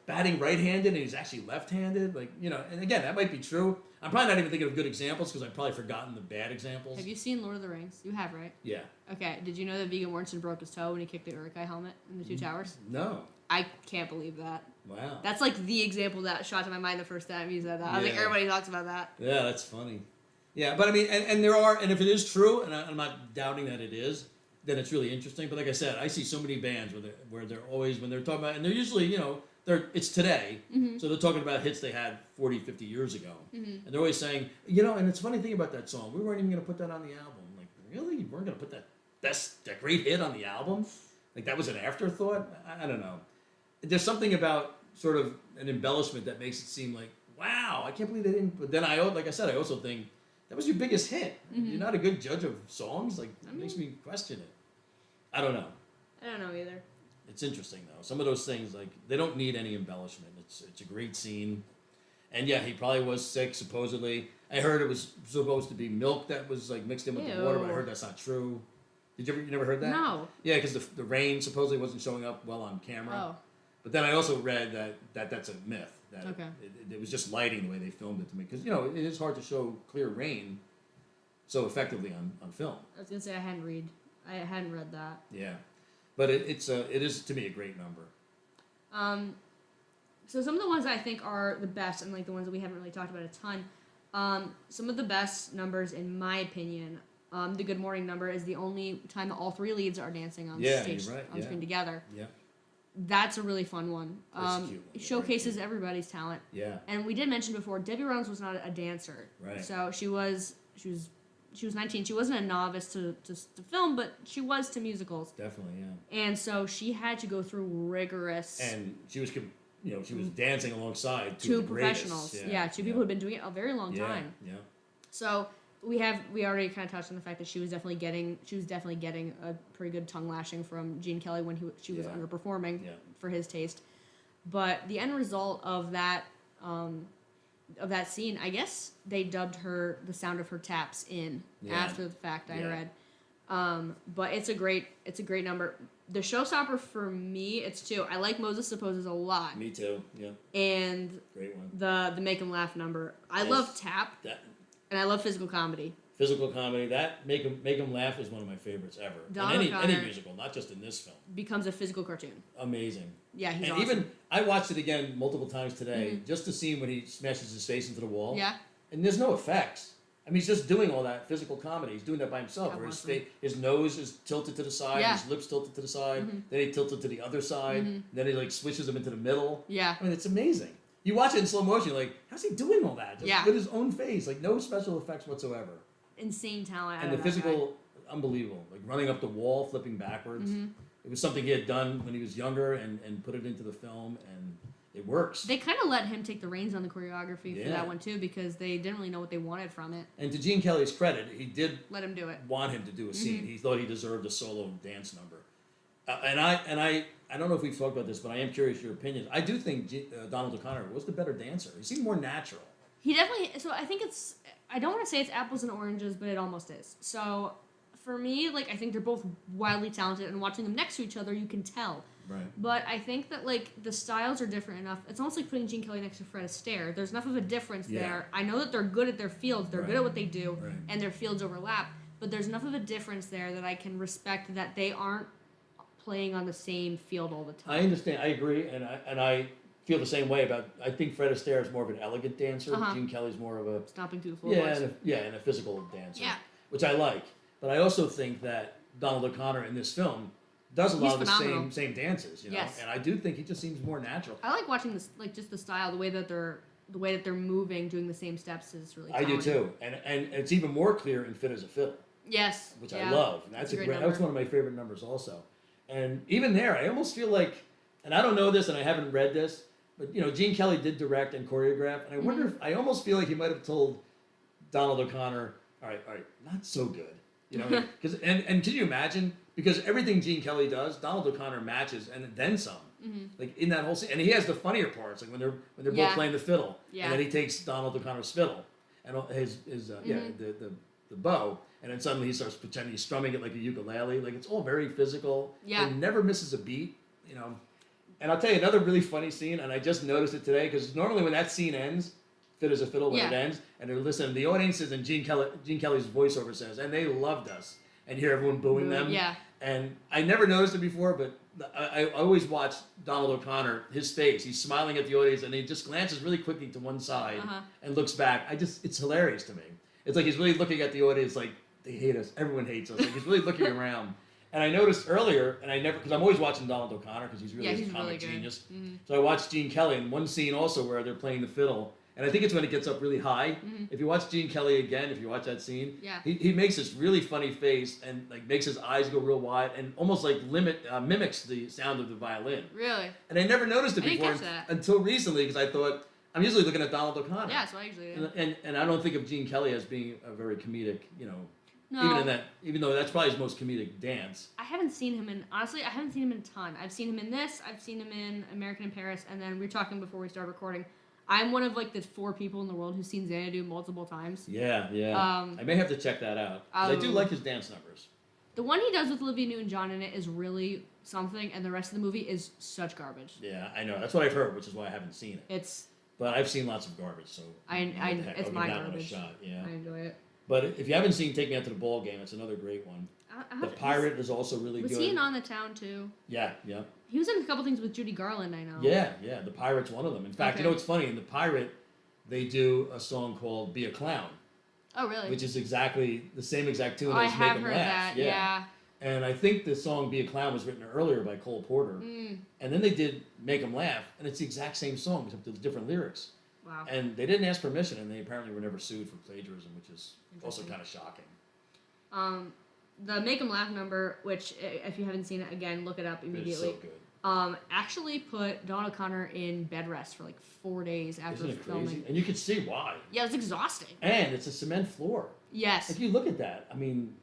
batting right-handed and he's actually left-handed? Like, and again, that might be true. I'm probably not even thinking of good examples because I've probably forgotten the bad examples. Have you seen Lord of the Rings? You have, right? Yeah. Okay. Did you know that Viggo Mortensen broke his toe when he kicked the Uruk-hai helmet in the Two Towers? No. I can't believe that. Wow. That's like the example that shot to my mind the first time you said that. I was like, everybody talks about that. Yeah, that's funny. Yeah, but I mean, and there are, and if it is true, and I'm not doubting that it is, then it's really interesting. But like I said, I see so many bands where they're always, when they're talking about, and they're usually, it's today, so they're talking about hits they had 40, 50 years ago. And they're always saying, and it's a funny thing about that song, we weren't even going to put that on the album. Like, really? You weren't going to put that great hit on the album? Like, that was an afterthought? I don't know. There's something about sort of an embellishment that makes it seem like, wow, I can't believe they didn't. But then like I said, I also think, that was your biggest hit. You're not a good judge of songs. Like, that makes me question it. I don't know. I don't know either. It's interesting though. Some of those things, like, they don't need any embellishment. It's a great scene. And yeah, he probably was sick. Supposedly, I heard it was supposed to be milk that was like mixed in with the water, but I heard that's not true. You never heard that? No. Yeah, because the rain supposedly wasn't showing up well on camera. Oh. But then I also read that that's a myth. That Okay. it was just lighting the way they filmed it to me, because it is hard to show clear rain so effectively on film. I was gonna say I hadn't read that. Yeah, but it is to me a great number. So some of the ones I think are the best, and like the ones that we haven't really talked about a ton. Some of the best numbers, in my opinion, the Good Morning number is the only time that all three leads are dancing on stage you're right. on screen together. Yeah. That's a really fun one. That's a cute one. It showcases everybody's talent. Yeah. And we did mention before, Debbie Reynolds was not a dancer. Right. So she was 19. She wasn't a novice to film, but she was to musicals. Definitely, yeah. And so she had to go through rigorous. And she was, she was dancing alongside two of the professionals. greatest. Yeah, two people who've been doing it a very long time. Yeah. So we already kind of touched on the fact that she was definitely getting a pretty good tongue lashing from Gene Kelly when she was underperforming for his taste. But the end result of that scene, I guess they dubbed her the sound of her taps in after the fact. I read, but it's a great number. The showstopper for me, it's two. I like Moses Supposes a lot. Me too. Yeah. And great one. The Make 'Em Laugh number. I love tap. And I love physical comedy. Physical comedy, that make 'em laugh is one of my favorites ever. Don In any O'Connor musical, not just in this film. becomes a physical cartoon. Amazing. Yeah, he's and awesome. even I watched it again multiple times today, just to see when he smashes his face into the wall. Yeah. And there's no effects. I mean, he's just doing all that physical comedy. He's doing that by himself. Where his nose is tilted to the side, his lips tilted to the side, then he tilted to the other side, then he like switches them into the middle. Yeah. I mean, it's amazing. You watch it in slow motion, you're like, how's he doing all that? Just with his own face, like no special effects whatsoever. Insane talent. And the physical, unbelievable. Like running up the wall, flipping backwards. It was something he had done when he was younger and put it into the film. And it works. They kind of let him take the reins on the choreography for Yeah. that one too, because they didn't really know what they wanted from it. And to Gene Kelly's credit, he did Let him do it. want him to do a scene. He thought he deserved a solo dance number. I don't know if we've talked about this, but I am curious your opinion. I do think Donald O'Connor was the better dancer. He seemed more natural. He definitely. So I think it's. I don't want to say it's apples and oranges, but it almost is. So for me, like I think they're both wildly talented, and watching them next to each other, you can tell. Right. But I think that like the styles are different enough. It's almost like putting Gene Kelly next to Fred Astaire. There's enough of a difference there. I know that they're good at their fields. They're good at what they do, and their fields overlap. But there's enough of a difference there that I can respect that they aren't playing on the same field all the time. I understand. I agree, and I feel the same way about. I think Fred Astaire is more of an elegant dancer. Gene Kelly's more of a stomping through the floor. and a physical dancer. Yeah. Which I like, but I also think that Donald O'Connor in this film does a lot of the same dances, you know. Yes. And I do think he just seems more natural. I like watching this, like just the style, the way that they're moving, doing the same steps is really. I do too, and it's even more clear in "Fit as a Fiddle." Yes. Which I love. And that's great that's one of my favorite numbers also. And even there, I almost feel like, and I don't know this, and I haven't read this, but you know, Gene Kelly did direct and choreograph, and I wonder if I almost feel like he might have told Donald O'Connor, all right, not so good, you know, because and can you imagine? Because everything Gene Kelly does, Donald O'Connor matches and then some. Like in that whole scene, and he has the funnier parts, like when they're both playing the fiddle, and then he takes Donald O'Connor's fiddle and his the bow, and then suddenly he starts pretending he's strumming it like a ukulele. Like it's all very physical. Yeah. It never misses a beat, you know. And I'll tell you another really funny scene, and I just noticed it today because normally when that scene ends, Fit as a Fiddle, when it ends, and they're listening, the audience is, and Gene Kelly's voiceover says, and they loved us, and you hear everyone booing them. Yeah. And I never noticed it before, but I always watch Donald O'Connor, his face. He's smiling at the audience, and he just glances really quickly to one side and looks back. It's hilarious to me. It's like he's really looking at the audience like, they hate us. Everyone hates us. Like he's really looking around. And I noticed earlier, and because I'm always watching Donald O'Connor because he's really a comic genius. So I watched Gene Kelly in one scene also where they're playing the fiddle. And I think it's when it gets up really high. If you watch Gene Kelly again, if you watch that scene, he makes this really funny face and like makes his eyes go real wide and almost like mimics the sound of the violin. Really? And I never noticed it before until recently because I thought, I'm usually looking at Donald O'Connor. Yeah, that's what I usually do. And I don't think of Gene Kelly as being a very comedic, you know. No. Even though that's probably his most comedic dance. I haven't seen him in, honestly, I haven't seen him in a ton. I've seen him in this, I've seen him in American in Paris, and then we were talking before we started recording. I'm one of like the 4 people in the world who's seen Xanadu multiple times. Yeah. I may have to check that out. I do like his dance numbers. The one he does with Olivia Newton-John in it is really something, and the rest of the movie is such garbage. Yeah, I know. That's what I've heard, which is why I haven't seen it. But I've seen lots of garbage, so it's my garbage. I'll give that one a shot. Yeah. I enjoy it. But if you haven't seen Take Me Out to the Ball Game, it's another great one. The Pirate is also really good. Was he in On the Town too? Yeah. He was in a couple things with Judy Garland, I know. Yeah. The Pirate's one of them. In fact, you know what's funny? In The Pirate, they do a song called Be a Clown. Oh, really? Which is exactly the same exact tune as I Make have 'Em heard Laugh. that, yeah. And I think the song Be a Clown was written earlier by Cole Porter. And then they did Make 'Em Laugh, and it's the exact same song, except there's different lyrics. Wow. And they didn't ask permission, and they apparently were never sued for plagiarism, which is also kind of shocking. The Make 'Em Laugh number, which if you haven't seen it, again, look it up immediately. It's so good. Actually put Donald O'Connor in bed rest for like 4 days after Isn't it filming. crazy? And you can see why. Yeah, it's exhausting. And it's a cement floor. Yes. If you look at that, I mean,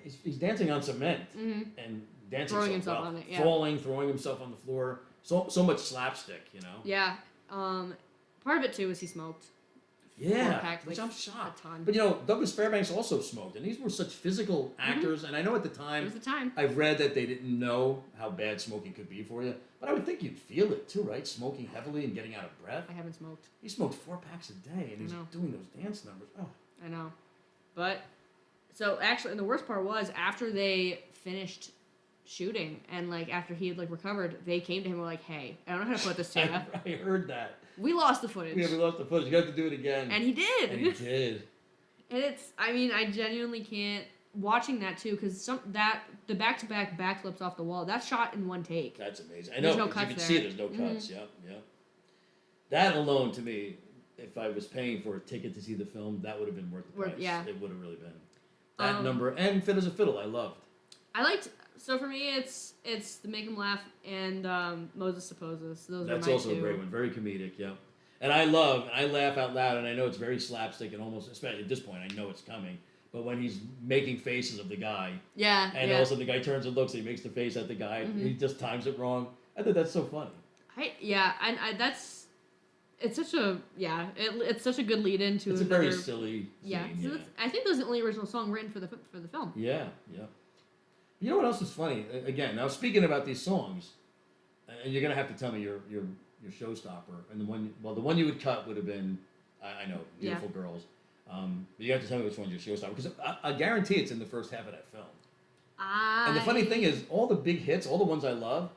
he's dancing on cement and dancing throwing himself on it, falling, throwing himself on the floor. So much slapstick, you know. Yeah. Part of it too is he smoked. Yeah, which I'm shocked. A ton. But you know, Douglas Fairbanks also smoked, and these were such physical actors. And I know at the time, It was the time. I've read that they didn't know how bad smoking could be for you. But I would think you'd feel it too, right? Smoking heavily and getting out of breath. I haven't smoked. He smoked 4 packs a day, and he's doing those dance numbers. Oh. I know. But, so actually, and the worst part was, after they finished shooting, and like after he had like recovered, they came to him and were like, hey, I don't know how to put this together. I heard that. We lost the footage. Yeah, we lost the footage. You got to do it again. And he did. And he did. And it's, I mean, I genuinely can't, watching that too, because the back-to-back backflips off the wall, that's shot in one take. That's amazing. I know, there's no 'cause cuts you can there. see there's no cuts. Yeah. That alone, to me, if I was paying for a ticket to see the film, that would have been worth the price. Yeah. It would have really been. That number, and Fit as a Fiddle, I loved. I liked, So for me, it's the Make 'Em Laugh and Moses Supposes. Those That's are my also two. a great one. Very comedic. Yeah. And I laugh out loud, and I know it's very slapstick and almost, especially at this point, I know it's coming. But when he's making faces of the guy, Yeah. and yeah. all of a sudden the guy turns and looks, and he makes the face at the guy, Mm-hmm. he just times it wrong. I think that's so funny. That's it's such a it's such a good lead into It's a another, very silly yeah. scene. So Yeah. I think that was the only original song written for the film. Yeah. Yeah. You know what else is funny? Again, now speaking about these songs, and you're gonna have to tell me your showstopper, and the one you would cut would have been, I know, Beautiful Girls. But you have to tell me which one's your showstopper, because I guarantee it's in the first half of that film. And the funny thing is, all the big hits, all the ones I love,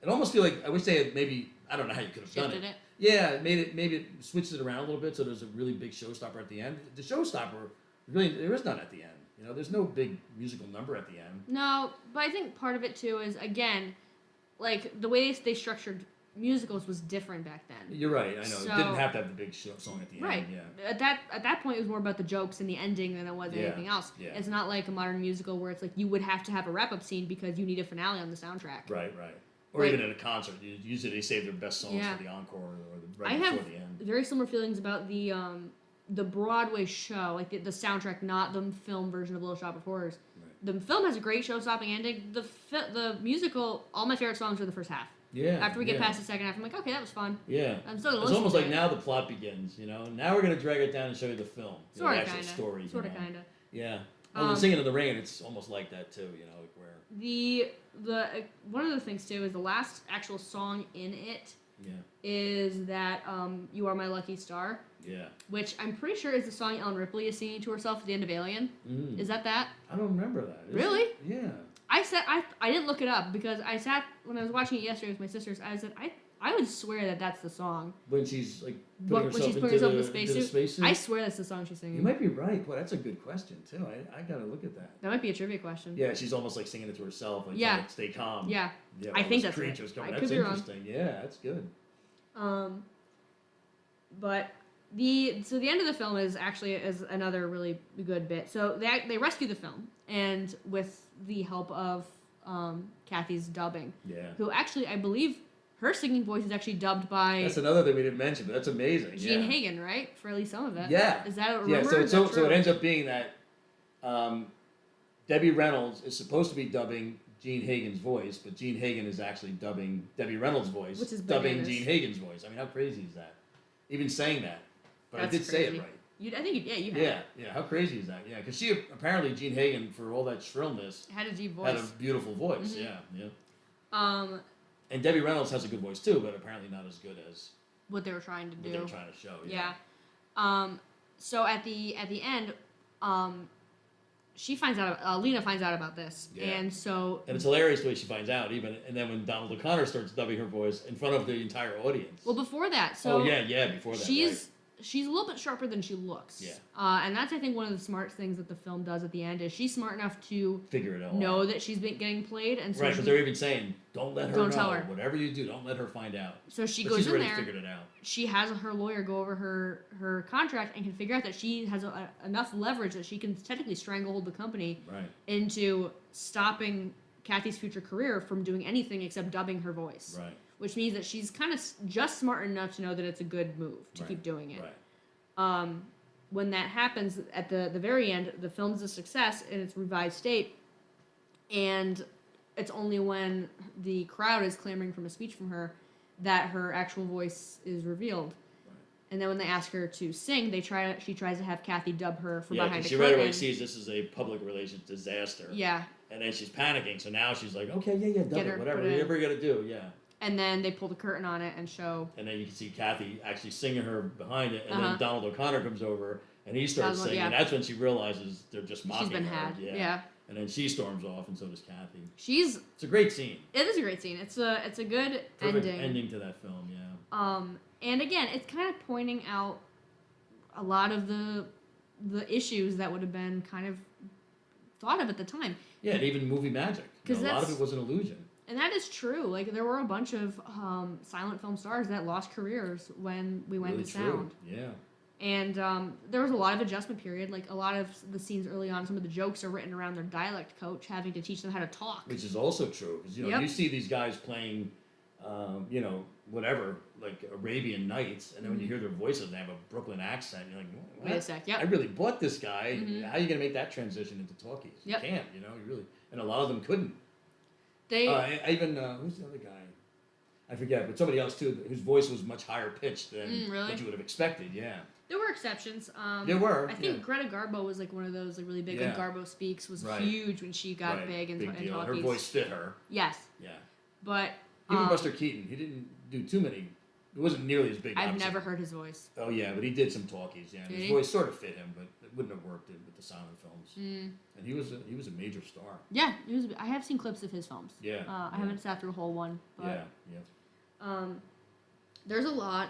it almost feel like I wish they had maybe, I don't know how you could have done it. Yeah, maybe it switched it around a little bit so there's a really big showstopper at the end. The showstopper, really, there is none at the end. You know, there's no big musical number at the end. No, but I think part of it too is, again, like the way they structured musicals was different back then. You're right. I know So, it didn't have to have the big song at the right. end. Yeah. At that point, it was more about the jokes and the ending than it was anything else. Yeah. It's not like a modern musical where it's like you would have to have a wrap up scene because you need a finale on the soundtrack. Right. Or like, even in a concert, usually they save their best songs for the encore or right before the end. Very similar feelings about the Broadway show, like the soundtrack, not the film version of Little Shop of Horrors. Right. The film has a great show-stopping ending. The musical, all my favorite songs are the first half. Yeah. After we get past the second half, I'm like, okay, that was fun. Yeah. I'm still gonna It's listen almost to like it. now the plot begins. You know, now we're gonna drag it down and show you the film, the actual story. Sort of, kinda. Yeah. Oh, and Singing in the Rain, it's almost like that too. You know, where the one of the things too is the last actual song in it is that "You Are My Lucky Star." Yeah. Which I'm pretty sure is the song Ellen Ripley is singing to herself at the end of Alien. Mm. Is that? I don't remember that. Really? It? Yeah. I didn't look it up because I sat when I was watching it yesterday with my sisters. I said I would swear that that's the song. When she's like When she's putting herself in the spacesuit. spacesuit. I swear that's the song she's singing. You might be right. Boy, that's a good question too. I gotta look at that. That might be a trivia question. Yeah, she's almost like singing it to herself. Like, yeah. Like, stay calm. Yeah. Yeah. I think that's creatures coming. I That's could be interesting. Wrong. Yeah, that's good. But the end of the film is another really good bit. So they rescue the film, and with the help of Kathy's dubbing. Yeah. Who actually, I believe, her singing voice is actually dubbed by. That's another thing we didn't mention, but that's amazing. Gene Hagen, right? For at least some of it. Yeah. Is that a rumor? Yeah. So it ends up being that Debbie Reynolds is supposed to be dubbing Gene Hagen's voice, but Gene Hagen is actually dubbing Debbie Reynolds' voice, which is dubbing bananas. Gene Hagen's voice. I mean, how crazy is that? Even saying that, but That's I did crazy. say it right. You have it. Yeah. How crazy is that? Yeah, because she apparently Gene Hagen, for all that shrillness, had a deep voice. had a beautiful voice. Mm-hmm. Yeah. And Debbie Reynolds has a good voice too, but apparently not as good as what they were trying to do. What they were trying to show. Yeah. So at the end, she finds out. Lena finds out about this, and it's hilarious the way she finds out. And then when Donald O'Connor starts dubbing her voice in front of the entire audience. Well, before that, before that. She's a little bit sharper than she looks. Yeah. And that's, I think, one of the smart things that the film does at the end is she's smart enough to figure it out. Know that she's been getting played, and so right, because they're even saying, "Don't let her know. Tell her. Whatever you do, don't let her find out." So she but goes she's in already there. Figured it out. She has her lawyer go over her contract and can figure out that she has enough leverage that she can technically stranglehold the company into stopping Kathy's future career from doing anything except dubbing her voice. Right. Which means that she's kind of just smart enough to know that it's a good move to keep doing it. Right. When that happens at the very end, the film's a success in its revised state, and it's only when the crowd is clamoring for a speech from her that her actual voice is revealed. Right. And then when they ask her to sing, she tries to have Kathy dub her from behind a curtain. She right away sees this is a public relations disaster. Yeah. And then she's panicking, so now she's like, okay, dub it, whatever you gotta do, yeah. And then they pull the curtain on it and show. And then you can see Kathy actually singing her behind it, and then Donald O'Connor comes over and he starts singing. And that's when she realizes they're just mocking her. She's been had. Yeah. And then she storms off, and so does Kathy. It's a great scene. It is a great scene. It's a good Perfect ending to that film. Yeah. And again, it's kind of pointing out a lot of the issues that would have been kind of thought of at the time. Yeah, and even movie magic. A lot of it was an illusion. And that is true. Like, there were a bunch of silent film stars that lost careers when we went to sound. Yeah. And there was a lot of adjustment period. Like, a lot of the scenes early on, some of the jokes are written around their dialect coach having to teach them how to talk. Which is also true. Because, you know, you see these guys playing, you know, whatever, like Arabian Nights, and then when you hear their voices, they have a Brooklyn accent. You're like, what? Wait a sec, yep. I really bought this guy. How are you going to make that transition into talkies? You can't, you know, you really, and a lot of them couldn't. They I even, who's the other guy? I forget, but somebody else too, whose voice was much higher pitched than what you would have expected. Yeah, there were exceptions. There were. I think Greta Garbo was like one of those like really big. Like Garbo Speaks was huge when she got big and talkies. Her voice fit her. Yes. Yeah. But even Buster Keaton, he didn't do too many. It wasn't nearly as big. I've never heard his voice. Oh yeah, but he did some talkies. Yeah, his voice sort of fit him, but it wouldn't have worked with the silent films. And he was a major star. Yeah, he was. I have seen clips of his films. Yeah. I haven't sat through a whole one. But, yeah. There's a lot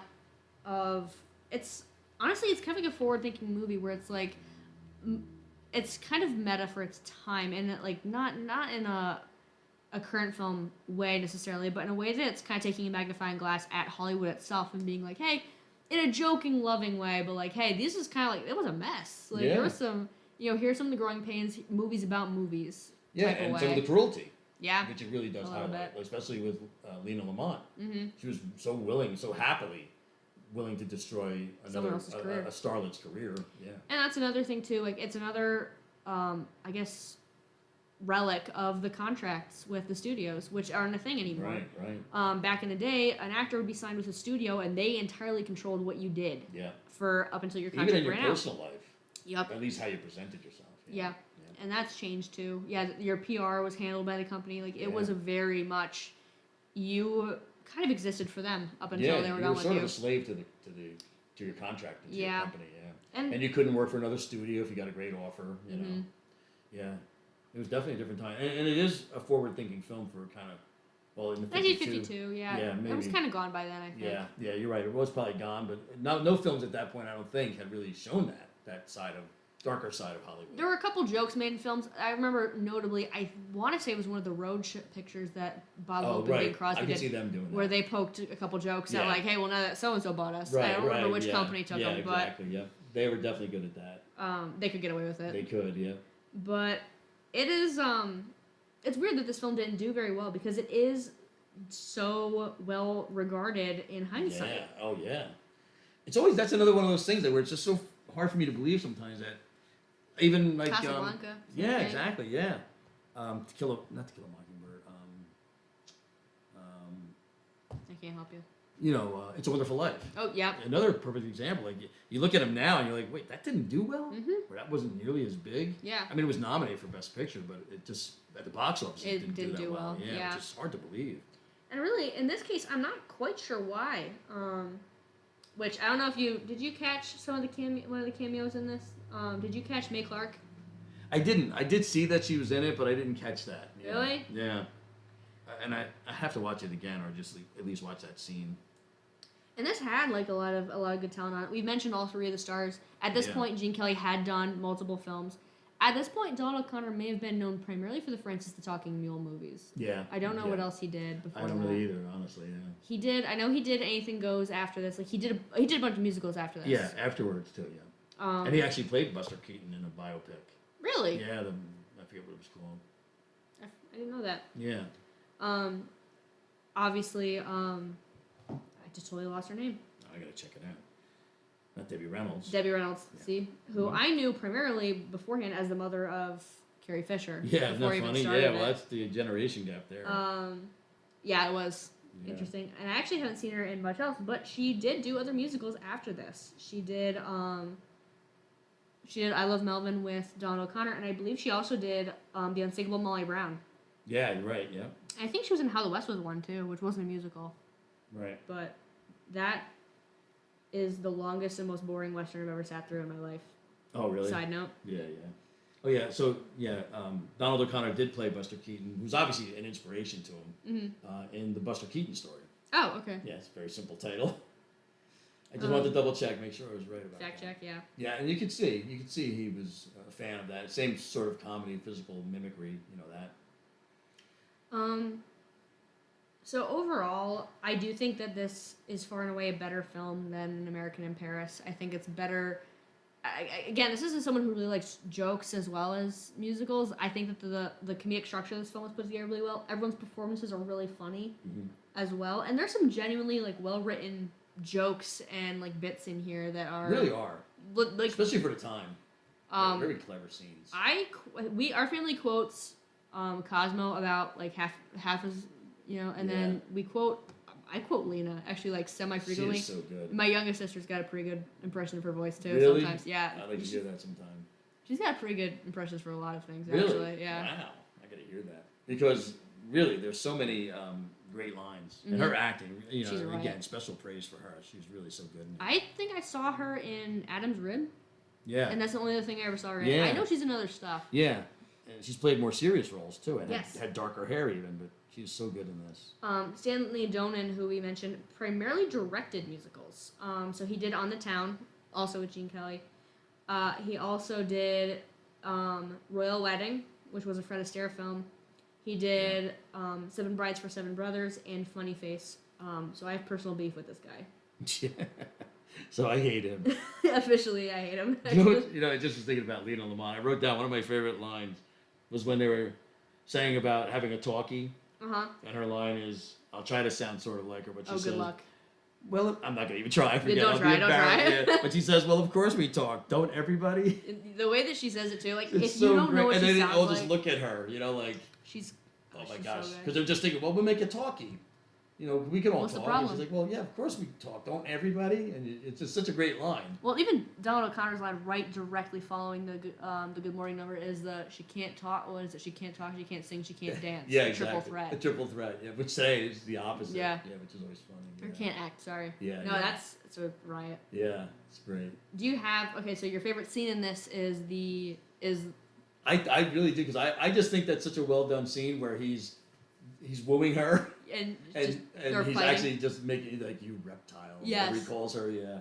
of honestly it's kind of like a forward-thinking movie where it's like it's kind of meta for its time, and like not in a current film way necessarily, but in a way that it's kind of taking a magnifying glass at Hollywood itself and being like, hey, in a joking, loving way, but like, hey, this is kind of like, it was a mess. Like, there was some, you know, here's some of the growing pains, movies about movies. Yeah, and some of the cruelty. Yeah. Which it really does highlight, especially with Lena Lamont. She was so willing, so happily willing to destroy a starlet's career. Yeah. And that's another thing, too. Like, it's another, I guess, relic of the contracts with the studios, which aren't a thing anymore. Right. Back in the day, an actor would be signed with a studio, and they entirely controlled what you did. Yeah. For up until your contract ran out. Even in your personal life. Yep. At least how you presented yourself. Yeah. And that's changed too. Yeah, your PR was handled by the company. Like, it was a very much, you kind of existed for them up until they were done with you. You were sort of a slave to your contract and to your company. Yeah. And you couldn't work for another studio if you got a great offer. You know. Yeah. It was definitely a different time, and it is a forward-thinking film for kind of, well, in the 1952, maybe. It was kind of gone by then, I think. Yeah, you're right. It was probably gone, but no films at that point, I don't think, had really shown that darker side of Hollywood. There were a couple jokes made in films. I remember notably, I want to say it was one of the road pictures that Bob Hope and Bing Crosby did. I can see them doing that. Where they poked a couple jokes at like, hey, well, now that so-and-so bought us. Right, I don't remember which company took them, but... Yeah, exactly, yeah. They were definitely good at that. They could get away with it. They could, yeah. But it is, it's weird that this film didn't do very well because it is so well regarded in hindsight. Yeah, oh yeah. It's always, that's another one of those things that where it's just so hard for me to believe sometimes that even like Casablanca. Yeah, exactly. Yeah. Not To Kill a Mockingbird. I can't help you. You know, It's a Wonderful Life. Oh yeah. Another perfect example. Like you look at him now and you're like, wait, that didn't do well. Or that wasn't nearly as big. Yeah. I mean, it was nominated for Best Picture, but it just at the box office it didn't do well. Yeah, which is hard to believe. And really, in this case, I'm not quite sure why. Which I don't know if did you catch some of the one of the cameos in this? Did you catch Mae Clark? I didn't. I did see that she was in it, but I didn't catch that. Yeah. Really? Yeah. And I have to watch it again, or just at least watch that scene. And this had like a lot of good talent on it. We've mentioned all three of the stars. At this point, Gene Kelly had done multiple films. At this point, Donald O'Connor may have been known primarily for the Francis the Talking Mule movies. Yeah. I don't know what else he did before that. I don't really either, honestly. Yeah. He did. I know he did Anything Goes after this. Like he did a bunch of musicals after this. Yeah, afterwards too. Yeah. And he actually played Buster Keaton in a biopic. Really? Yeah. I forget what it was called. I didn't know that. Yeah. Obviously, I just totally lost her name. I gotta check it out. Not Debbie Reynolds. Debbie Reynolds, see? Who I knew primarily beforehand as the mother of Carrie Fisher. Yeah, isn't that funny? Yeah, well, that's the generation gap there. Yeah, it was interesting. And I actually haven't seen her in much else, but she did do other musicals after this. She did I Love Melvin with Donald O'Connor, and I believe she also did The Unsinkable Molly Brown. Yeah, you're right, yeah. I think she was in How the West Was Won, too, which wasn't a musical. Right. But that is the longest and most boring Western I've ever sat through in my life. Oh, really? Side note. Yeah. Oh, yeah. So, Donald O'Connor did play Buster Keaton, who's obviously an inspiration to him in the Buster Keaton story. Oh, okay. Yeah, it's a very simple title. I just wanted to double check, make sure I was right about that. Fact check, yeah. Yeah, and you could see he was a fan of that. Same sort of comedy, physical mimicry, that. So overall, I do think that this is far and away a better film than An American in Paris. I think it's better. Again, this isn't someone who really likes jokes as well as musicals. I think that the comedic structure of this film was put together really well. Everyone's performances are really funny as well, and there's some genuinely like well written jokes and like bits in here that are Really are, like especially for the time. Very clever scenes. Our family quotes Cosmo about like half as and then I quote Lena actually like semi frequently. She is so good. My youngest sister's got a pretty good impression of her voice too. Really? Sometimes, yeah. I like to hear that sometime. She's got pretty good impressions for a lot of things. Really? Actually, yeah. Wow, I gotta hear that because really, there's so many great lines and her acting. She's a riot. Again, special praise for her. She's really so good. I think I saw her in Adam's Rib. Yeah. And that's the only other thing I ever saw her in. Yeah. I know she's in other stuff. Yeah, and she's played more serious roles too, and Yes. had darker hair even, but she's so good in this. Stanley Donen, who we mentioned, primarily directed musicals. So he did On the Town, also with Gene Kelly. He also did Royal Wedding, which was a Fred Astaire film. He did Seven Brides for Seven Brothers and Funny Face. So I have personal beef with this guy. So I hate him. Officially, I hate him. I just was thinking about Lena Lamont. I wrote down one of my favorite lines was when they were saying about having a talkie. And her line is, "I'll try to sound sort of like her," but she says, good luck. "Well, I'm not gonna even try. I forget. Don't try. Yeah. But she says, "Well, of course we talk. Don't everybody?" The way that she says it too, like It's if so you don't great. know what and she then sounds they all like, just look at her, like, she's oh my she's gosh, so good. because they're just thinking, well, we'll make a talkie. We can all What's the talk. problem? And she's like, well, yeah, of course we talk. Don't everybody? And it's just such a great line. Well, even Donald O'Connor's line right directly following the Good Morning number is the she can't talk. What is it? She can't talk. She can't sing. She can't dance. Yeah, the exactly. Triple threat. The triple threat. Yeah, which today is the opposite. Yeah. Which is always funny. Or Yeah. can't act. Sorry. Yeah. No, yeah. it's a riot. Yeah, it's great. Do you have so your favorite scene in this is I really do because I just think that's such a well done scene where he's wooing her and and they're he's fighting. actually just making like you reptile. Yes. Whatever he calls her. Yeah.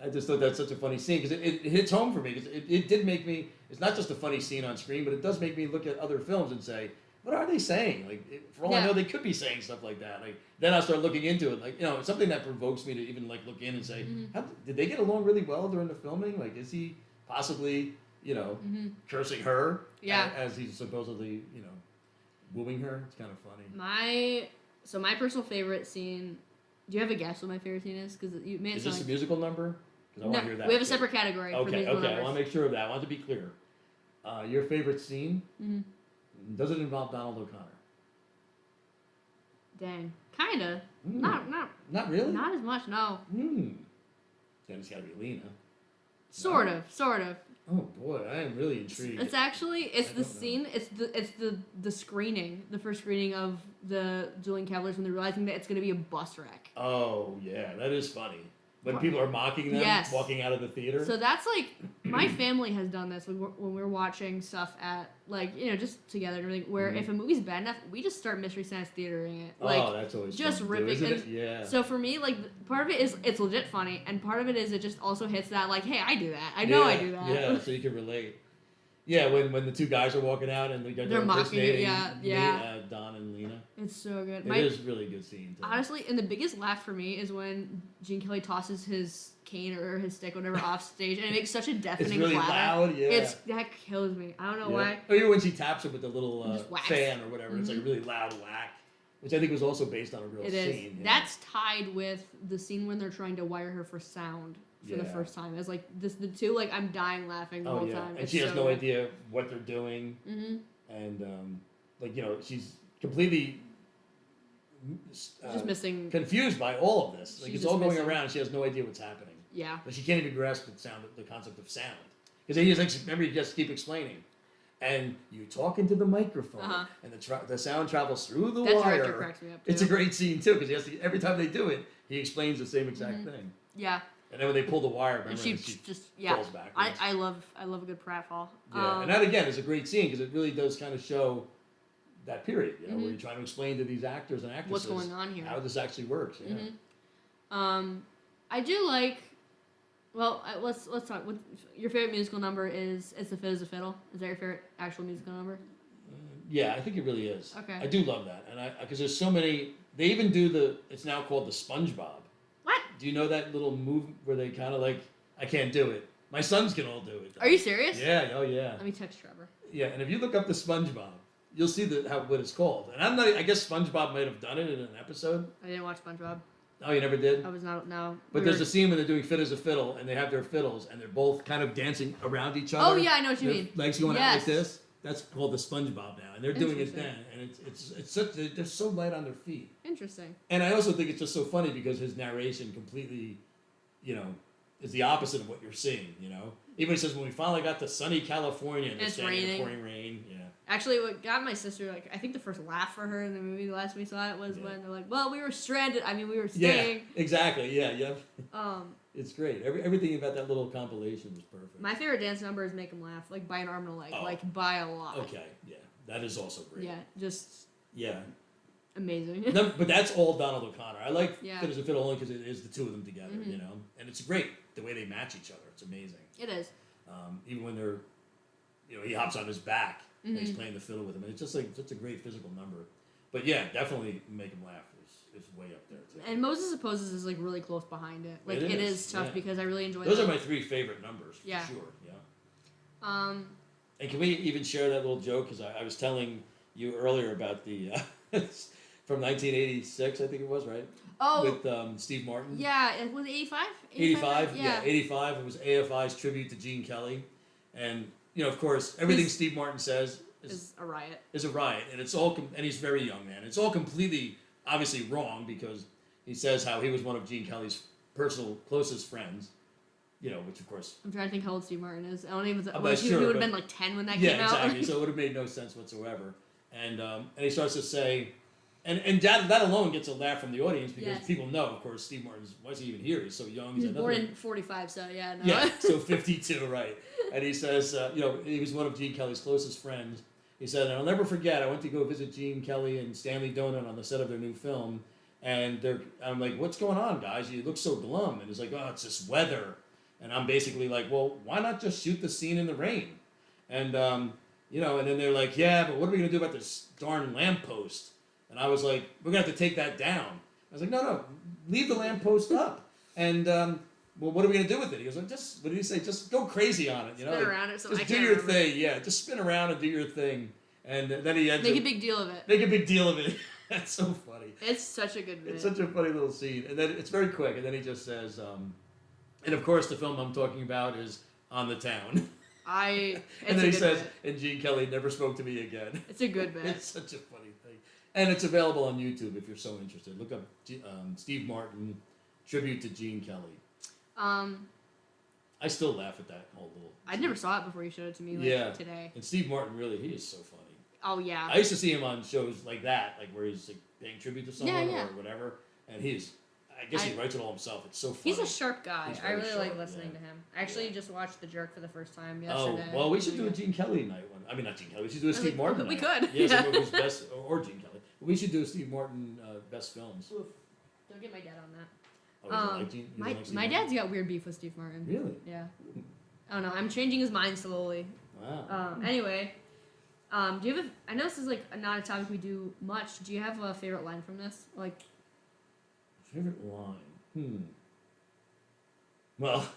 I just thought that's such a funny scene because it hits home for me because it did make me. It's not just a funny scene on screen, but it does make me look at other films and say, what are they saying? Like, for all I know, they could be saying stuff like that. Like, then I start looking into it. Like, it's something that provokes me to even like look in and say, how, did they get along really well during the filming? Like, is he possibly, cursing her? Yeah. As he's supposedly, wooing her. It's kind of funny. My personal favorite scene. Do you have a guess what my favorite scene is? Because you may. Is this a musical number? Because I No, want to hear that. we have a separate category for Okay, musical okay. I numbers. want to make sure of that. I want to be clear. Your favorite scene? Does it involve Donald O'Connor? Dang, kinda. Mm. Not really. Not as much. No. Then it's got to be Lena. Sort of. Oh boy, I am really intrigued. It's actually the don't know. scene. It's the screening, the first screening of the Dueling Cavaliers when they're realizing that it's going to be a bus wreck. Oh yeah, that is funny. When people are mocking them, Yes. walking out of the theater. So that's like my family has done this when we're watching stuff at just together and everything. Where if a movie's bad enough, we just start Mystery Science theatering it. Like, that's always just fun ripping. isn't And it? Yeah. So for me, like part of it is it's legit funny, and part of it is it just also hits that like, hey, I do that. I know I do that. Yeah, so you can relate. Yeah, when the two guys are walking out and they're mocking it, impersonating Don and Lena. It's so good. It is a really good scene. Too. Honestly, and the biggest laugh for me is when Gene Kelly tosses his cane or his stick, or whatever, off stage, and it makes such a deafening It's really clatter. loud. Yeah. That kills me. I don't know why. Or even when she taps him with the little Just whacks. fan or whatever, it's like a really loud whack, which I think was also based on a real It is. scene. Yeah. That's tied with the scene when they're trying to wire her for sound for the first time. It's like the two, like I'm dying laughing the whole time. And It's she has so no good. idea what they're doing, and she's completely just missing. confused by all of this. Like She's it's all just going missing. around. She has no idea what's happening. Yeah. But she can't even grasp the concept of sound. Because he just remember you just keep explaining, and you talk into the microphone, and the sound travels through the That wire. director cracks me up too. It's a great scene too because he has to, every time they do it, he explains the same exact thing. Yeah. And then when they pull the wire, And remember, she she just falls backwards. I love a good pratfall. Yeah, and that again is a great scene because it really does kind of show that period, where you're trying to explain to these actors and actresses what's going on here, how this actually works. Yeah. I do like. Well, let's talk. What your favorite musical number is? It's the Fit as a Fiddle. Is that your favorite actual musical number? Yeah, I think it really is. Okay. I do love that, and because there's so many They even do it's now called the SpongeBob. What? Do you know that little move where they kind of like, I can't do it. My sons can all do it, though. Are you serious? Yeah, oh yeah. Let me text Trevor. Yeah, and if you look up the SpongeBob, you'll see what it's called. And I'm not, I guess SpongeBob might have done it in an episode. I didn't watch SpongeBob. Oh, you never did? I was not, no. But there's a scene where they're doing Fit as a Fiddle, and they have their fiddles, and they're both kind of dancing around each other. Oh, yeah, I know what you mean. Legs going out like this. That's called the SpongeBob now, and they're doing it then, and it's such they're so light on their feet. Interesting. And I also think it's just so funny because his narration completely, is the opposite of what you're seeing. Even he says when we finally got to sunny California and it's raining, pouring rain. Yeah. Actually, what got my sister I think the first laugh for her in the movie the last we saw it was when they're like, "Well, we were stranded. I mean, we were staying." Yeah, exactly. Yeah, yeah. It's great. Everything about that little compilation was perfect. My favorite dance number is "Make 'Em Laugh," like by an arm and a leg, like by a lot. Okay, yeah, that is also great. Yeah, just amazing. No, but that's all Donald O'Connor. I like Fit as a Fiddle only because it is the two of them together, and it's great the way they match each other. It's amazing. It is. Even when they're, he hops on his back and he's playing the fiddle with him, and it's just like such a great physical number. But yeah, definitely Make 'Em Laugh is way up there too. And Moses Opposes is like really close behind it. Like it is tough because I really enjoy. Those are my three favorite numbers for sure. Yeah. And can we even share that little joke? Because I was telling you earlier about the from 1986, I think it was, right? Oh. With Steve Martin. Yeah, it was 85? 85, yeah, 85. It was AFI's tribute to Gene Kelly. And, of course, everything Steve Martin says is a riot. And it's all, and he's very young, man. It's all completely, obviously wrong because he says how he was one of Gene Kelly's personal closest friends. Which of course... I'm trying to think how old Steve Martin is. I don't even... I'm not sure, he would have been like 10 when that came out. Yeah, exactly. So it would have made no sense whatsoever. And he starts to say... And that alone gets a laugh from the audience because people know, of course, Steve Martin's, why is he even here? He's so young. He's born in 45, so yeah. No. Yeah, so 52, right. And he says, he was one of Gene Kelly's closest friends. He said, and I'll never forget, I went to go visit Gene Kelly and Stanley Donen on the set of their new film. And I'm like, what's going on, guys? You look so glum. And he's like, oh, it's this weather. And I'm basically like, well, why not just shoot the scene in the rain? And, and then they're like, yeah, but what are we going to do about this darn lamppost? And I was like, we're going to have to take that down. I was like, no, leave the lamppost up. And, well, what are we going to do with it? He goes, what did he say? Just go crazy on it, Spin around it. So just do your thing. Yeah, just spin around and do your thing. And then he ends Make a big deal of it. Make a big deal of it. That's so funny. It's such a good bit. It's such a funny little scene. And then it's very quick. And then he just says, and of course the film I'm talking about is On the Town. And then he says, and Gene Kelly never spoke to me again. It's a good bit. It's such a funny thing. And it's available on YouTube if you're so interested. Look up Steve Martin, tribute to Gene Kelly. I still laugh at that whole little... I never saw it before you showed it to me today. And Steve Martin, really, he is so funny. Oh, yeah. I used to see him on shows like that, like where he's like, paying tribute to someone or whatever. And I guess he writes it all himself. It's so funny. He's a sharp guy. I really like listening to him. I actually just watched The Jerk for the first time yesterday. Oh, well, we should do a Gene Kelly night one. I mean, not Gene Kelly. We should do a Steve Martin night. We could. Yeah, some of his best, or Gene Kelly. We should do a Steve Martin best films. Oof. Don't get my dad on that. Oh, like Gene, my dad's got weird beef with Steve Martin. Really? Yeah. I don't know. I'm changing his mind slowly. Wow. Anyway, do you have I know this is like not a topic we do much. Do you have a favorite line from this? Like, favorite line? Well,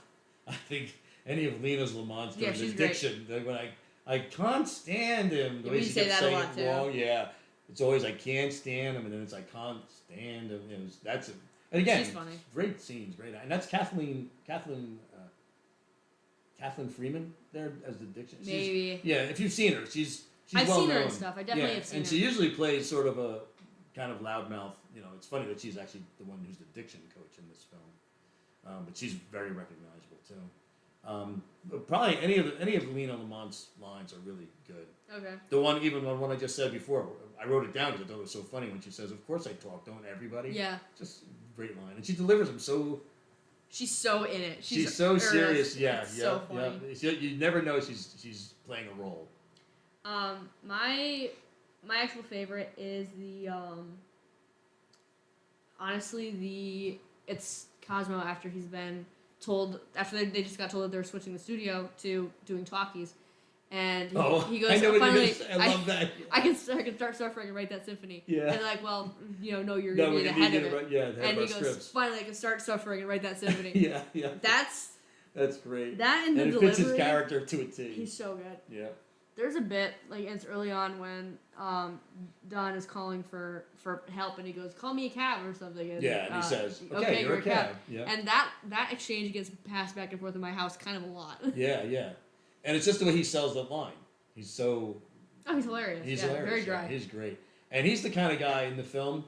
I think any of Lena's Lamont's during Addiction. When I can't stand him. The way she kept saying it wrong. Yeah. It's always I can't stand him, and then it's I can't stand him. And again, she's funny. Great scenes, great. And that's Kathleen Freeman there as the Addiction. Maybe. Yeah, if you've seen her, she's I've well seen known. her and stuff. I definitely have seen her. And she usually plays sort of a kind of loudmouth. It's funny that she's actually the one who's the diction coach in this film, but she's very recognizable too. But probably any of Lena Lamont's lines are really good. Okay. The one I just said before, I wrote it down because I thought it was so funny when she says, "Of course I talk, don't everybody?" Yeah. Just great line, and she delivers them so. She's so in it. She's so serious. Yeah, so funny. Yeah. You never know she's playing a role. My actual favorite is the honestly it's Cosmo after he's been told they just got told that they're switching the studio to doing talkies, And Oh, he goes, I know what finally, you're gonna say. I love that. I can start suffering and write that symphony. Yeah. And like, well, no, you're No, gonna we're be the gonna head be of it. yeah, the head And of he our goes, scripts. finally, I can start suffering and write that symphony. Yeah. That's great. that and the it delivery. fits his character to a T. He's so good. Yeah. There's a bit like it's early on when Don is calling for help and he goes, "Call me a cab" or something. And, Yeah, and he says, "Okay, you're a cab." Yeah. And that exchange gets passed back and forth in my house kind of a lot. Yeah, and it's just the way he sells that line. He's so. Oh, he's hilarious. He's yeah, hilarious. Very dry. Yeah, he's great, and he's the kind of guy in the film.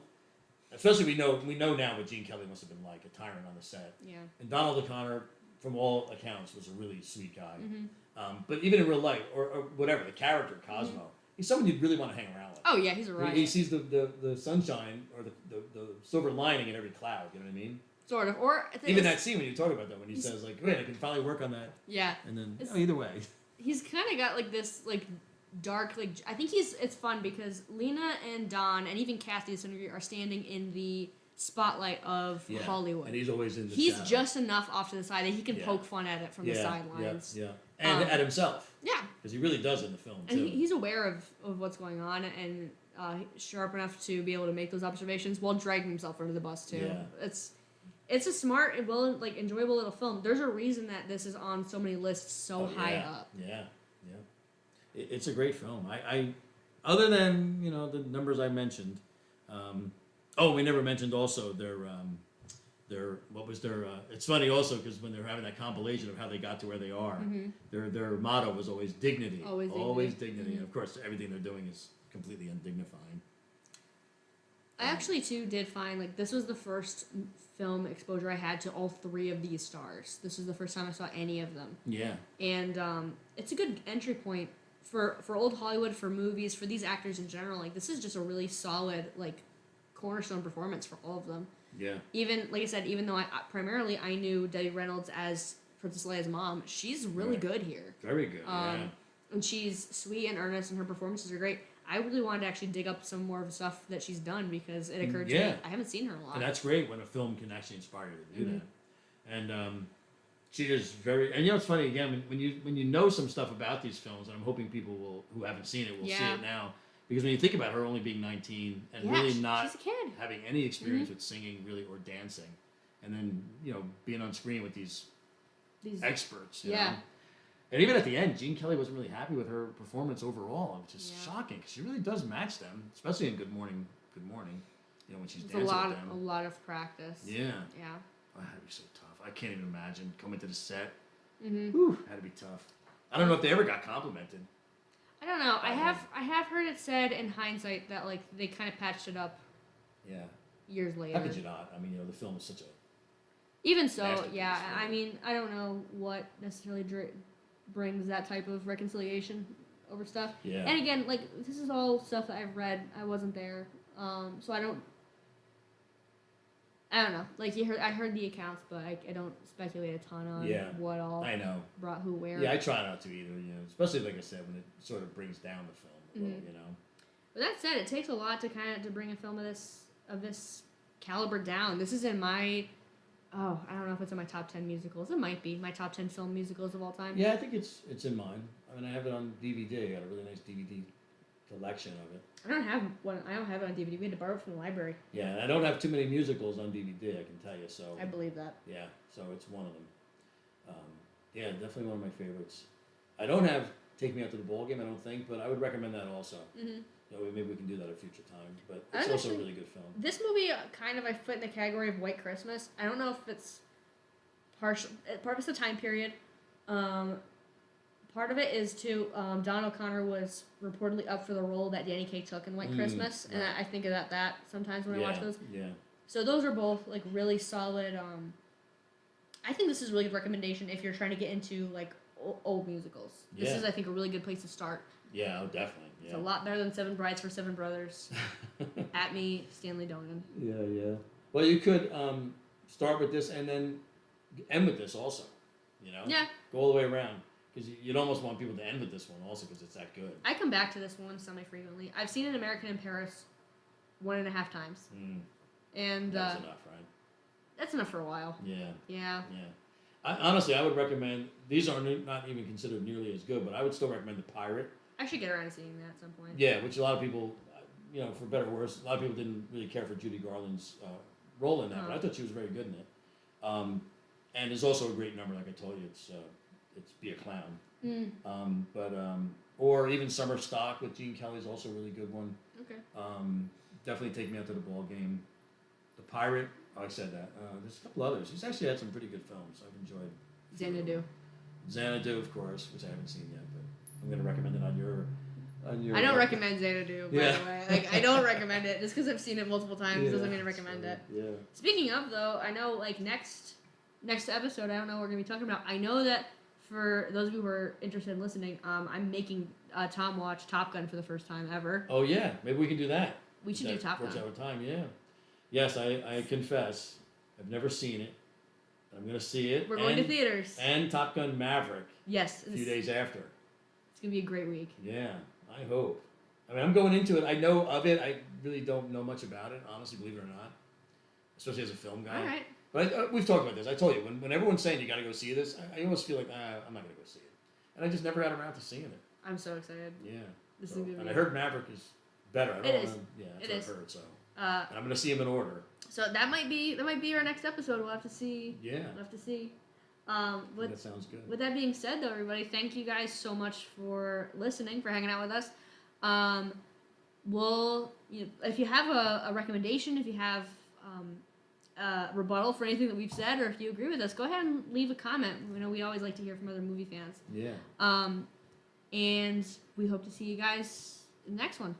Especially we know now what Gene Kelly must have been like, a tyrant on the set. Yeah. And Donald O'Connor, from all accounts, was a really sweet guy. Mm-hmm. But even in real life, or whatever, the character Cosmo, he's someone you'd really want to hang around with. Oh yeah, he's a riot. He sees the sunshine or the silver lining in every cloud. You know what I mean? Sort of. Or even that scene when you talk about that, when he says like, "Wait, I can finally work on that." Yeah. And then either way, he's kind of got like this like dark like I think it's fun because Lena and Don and even Kathy are standing in the spotlight of Hollywood. And he's always in the He's shadow. just enough off to the side that he can poke fun at it from the sidelines. Yeah. And at himself. Yeah. Because he really does in the film, too. And he's aware of what's going on and sharp enough to be able to make those observations while dragging himself under the bus, too. Yeah. It's a smart and enjoyable little film. There's a reason that this is on so many lists so high up. Yeah. It's a great film. I other than, the numbers I mentioned, we never mentioned also their it's funny also because when they're having that compilation of how they got to where they are, their motto was always dignity. Always dignity. And of course, everything they're doing is completely undignifying. I actually, too, did find, this was the first film exposure I had to all three of these stars. This was the first time I saw any of them. Yeah. And it's a good entry point for old Hollywood, for movies, for these actors in general. This is just a really solid, cornerstone performance for all of them. Yeah. Even, like I said, even though primarily I knew Debbie Reynolds as Princess Leia's mom, she's really good here. Very good, And she's sweet and earnest, and her performances are great. I really wanted to actually dig up some more of the stuff that she's done because it occurred to me I haven't seen her a lot. And that's great when a film can actually inspire you to do that. And she is very. And it's funny again when you know some stuff about these films, and I'm hoping people who haven't seen it will see it now. Because when you think about her only being 19 and really not she's a kid. having any experience with singing really or dancing, and then being on screen with these experts, you know. And even at the end, Gene Kelly wasn't really happy with her performance overall, which is shocking because she really does match them, especially in Good Morning, when she's dancing with them. A lot of practice. Yeah. Yeah. Oh, that'd be so tough. I can't even imagine coming to the set. Mm-hmm. Whew, had to be tough. I don't know if they ever got complimented. I don't know. I have heard it said in hindsight that they kind of patched it up. Yeah. Years later. How could you not? I mean, the film is such a. Even so, yeah. I mean, I don't know what necessarily brings that type of reconciliation over stuff. Yeah. And again, this is all stuff that I've read. I wasn't there, so I don't know. I heard the accounts, but I don't speculate a ton on what all brought who where. Yeah, I try not to either. Especially like I said, when it sort of brings down the film. A little, But that said, it takes a lot to bring a film of this caliber down. This is in my. I don't know if it's in my top 10 musicals. It might be my top 10 film musicals of all time. Yeah, I think it's in mine. I mean, I have it on DVD. I got a really nice DVD collection of it. I don't have one. I don't have it on DVD. We had to borrow it from the library. Yeah, and I don't have too many musicals on DVD. I can tell you. So I believe that. Yeah, so it's one of them. Yeah, definitely one of my favorites. I don't have Take Me Out to the Ball Game. I don't think, but I would recommend that also. Mm-hmm. Maybe we can do that at a future time. But it's also a really good film. This movie I put in the category of White Christmas. I don't know if it's part of it's the time period. Part of it is too. Don O'Connor was reportedly up for the role that Danny Kaye took in White Christmas, and I think about that sometimes when I watch those. Yeah. So those are both really solid. I think this is a really good recommendation if you're trying to get into old musicals. This is, I think, a really good place to start. Yeah, definitely. Yeah. It's a lot better than Seven Brides for Seven Brothers. At me, Stanley Donen. Yeah. Well, you could start with this and then end with this also. Yeah. Go all the way around because you'd almost want people to end with this one also because it's that good. I come back to this one semi-frequently. I've seen An American in Paris 1.5 times. And that's enough, right? That's enough for a while. Yeah. Honestly, I would recommend. These are not even considered nearly as good, but I would still recommend The Pirate. I should get around to seeing that at some point. Yeah, which a lot of people, for better or worse, a lot of people didn't really care for Judy Garland's role in that, but I thought she was very good in it. And there's also a great number, like I told you, it's Be a Clown. Or even Summer Stock with Gene Kelly is also a really good one. Okay. Definitely Take Me Out to the Ball Game. The Pirate. Oh, I said that. There's a couple others. He's actually had some pretty good films. I've enjoyed. Xanadu. Xanadu, of course, which I haven't seen yet, but I'm going to recommend it on your. I don't recommend Xanadu, by the way. Like, I don't recommend it. Just because I've seen it multiple times doesn't mean I recommend it. Yeah. Speaking of, though, I know, like, next episode, I don't know what we're going to be talking about. I know that for those of you who are interested in listening, I'm making Tom watch Top Gun for the first time ever. Oh, yeah. Maybe we can do that. We should do Top Gun. Works out with time, yeah. Yes, I confess, I've never seen it. I'm going to see it. We're going to theaters. And Top Gun Maverick. Yes. A few days after. It's going to be a great week. Yeah, I hope. I mean, I'm going into it. I know of it. I really don't know much about it, honestly, believe it or not. Especially as a film guy. All right. But we've talked about this. I told you, when everyone's saying you got to go see this, I almost feel like, I'm not going to go see it. And I just never got around to seeing it. I'm so excited. Yeah. This is gonna be. And I heard Maverick is better. I don't It is. know. Yeah, that's It what is. I've heard, so. And I'm going to see them in order. So that might be our next episode. We'll have to see. Yeah. We'll have to see. That sounds good. With that being said, though, everybody, thank you guys so much for listening, for hanging out with us. If you have a recommendation, if you have a rebuttal for anything that we've said, or if you agree with us, go ahead and leave a comment. We always like to hear from other movie fans. Yeah. And we hope to see you guys in the next one.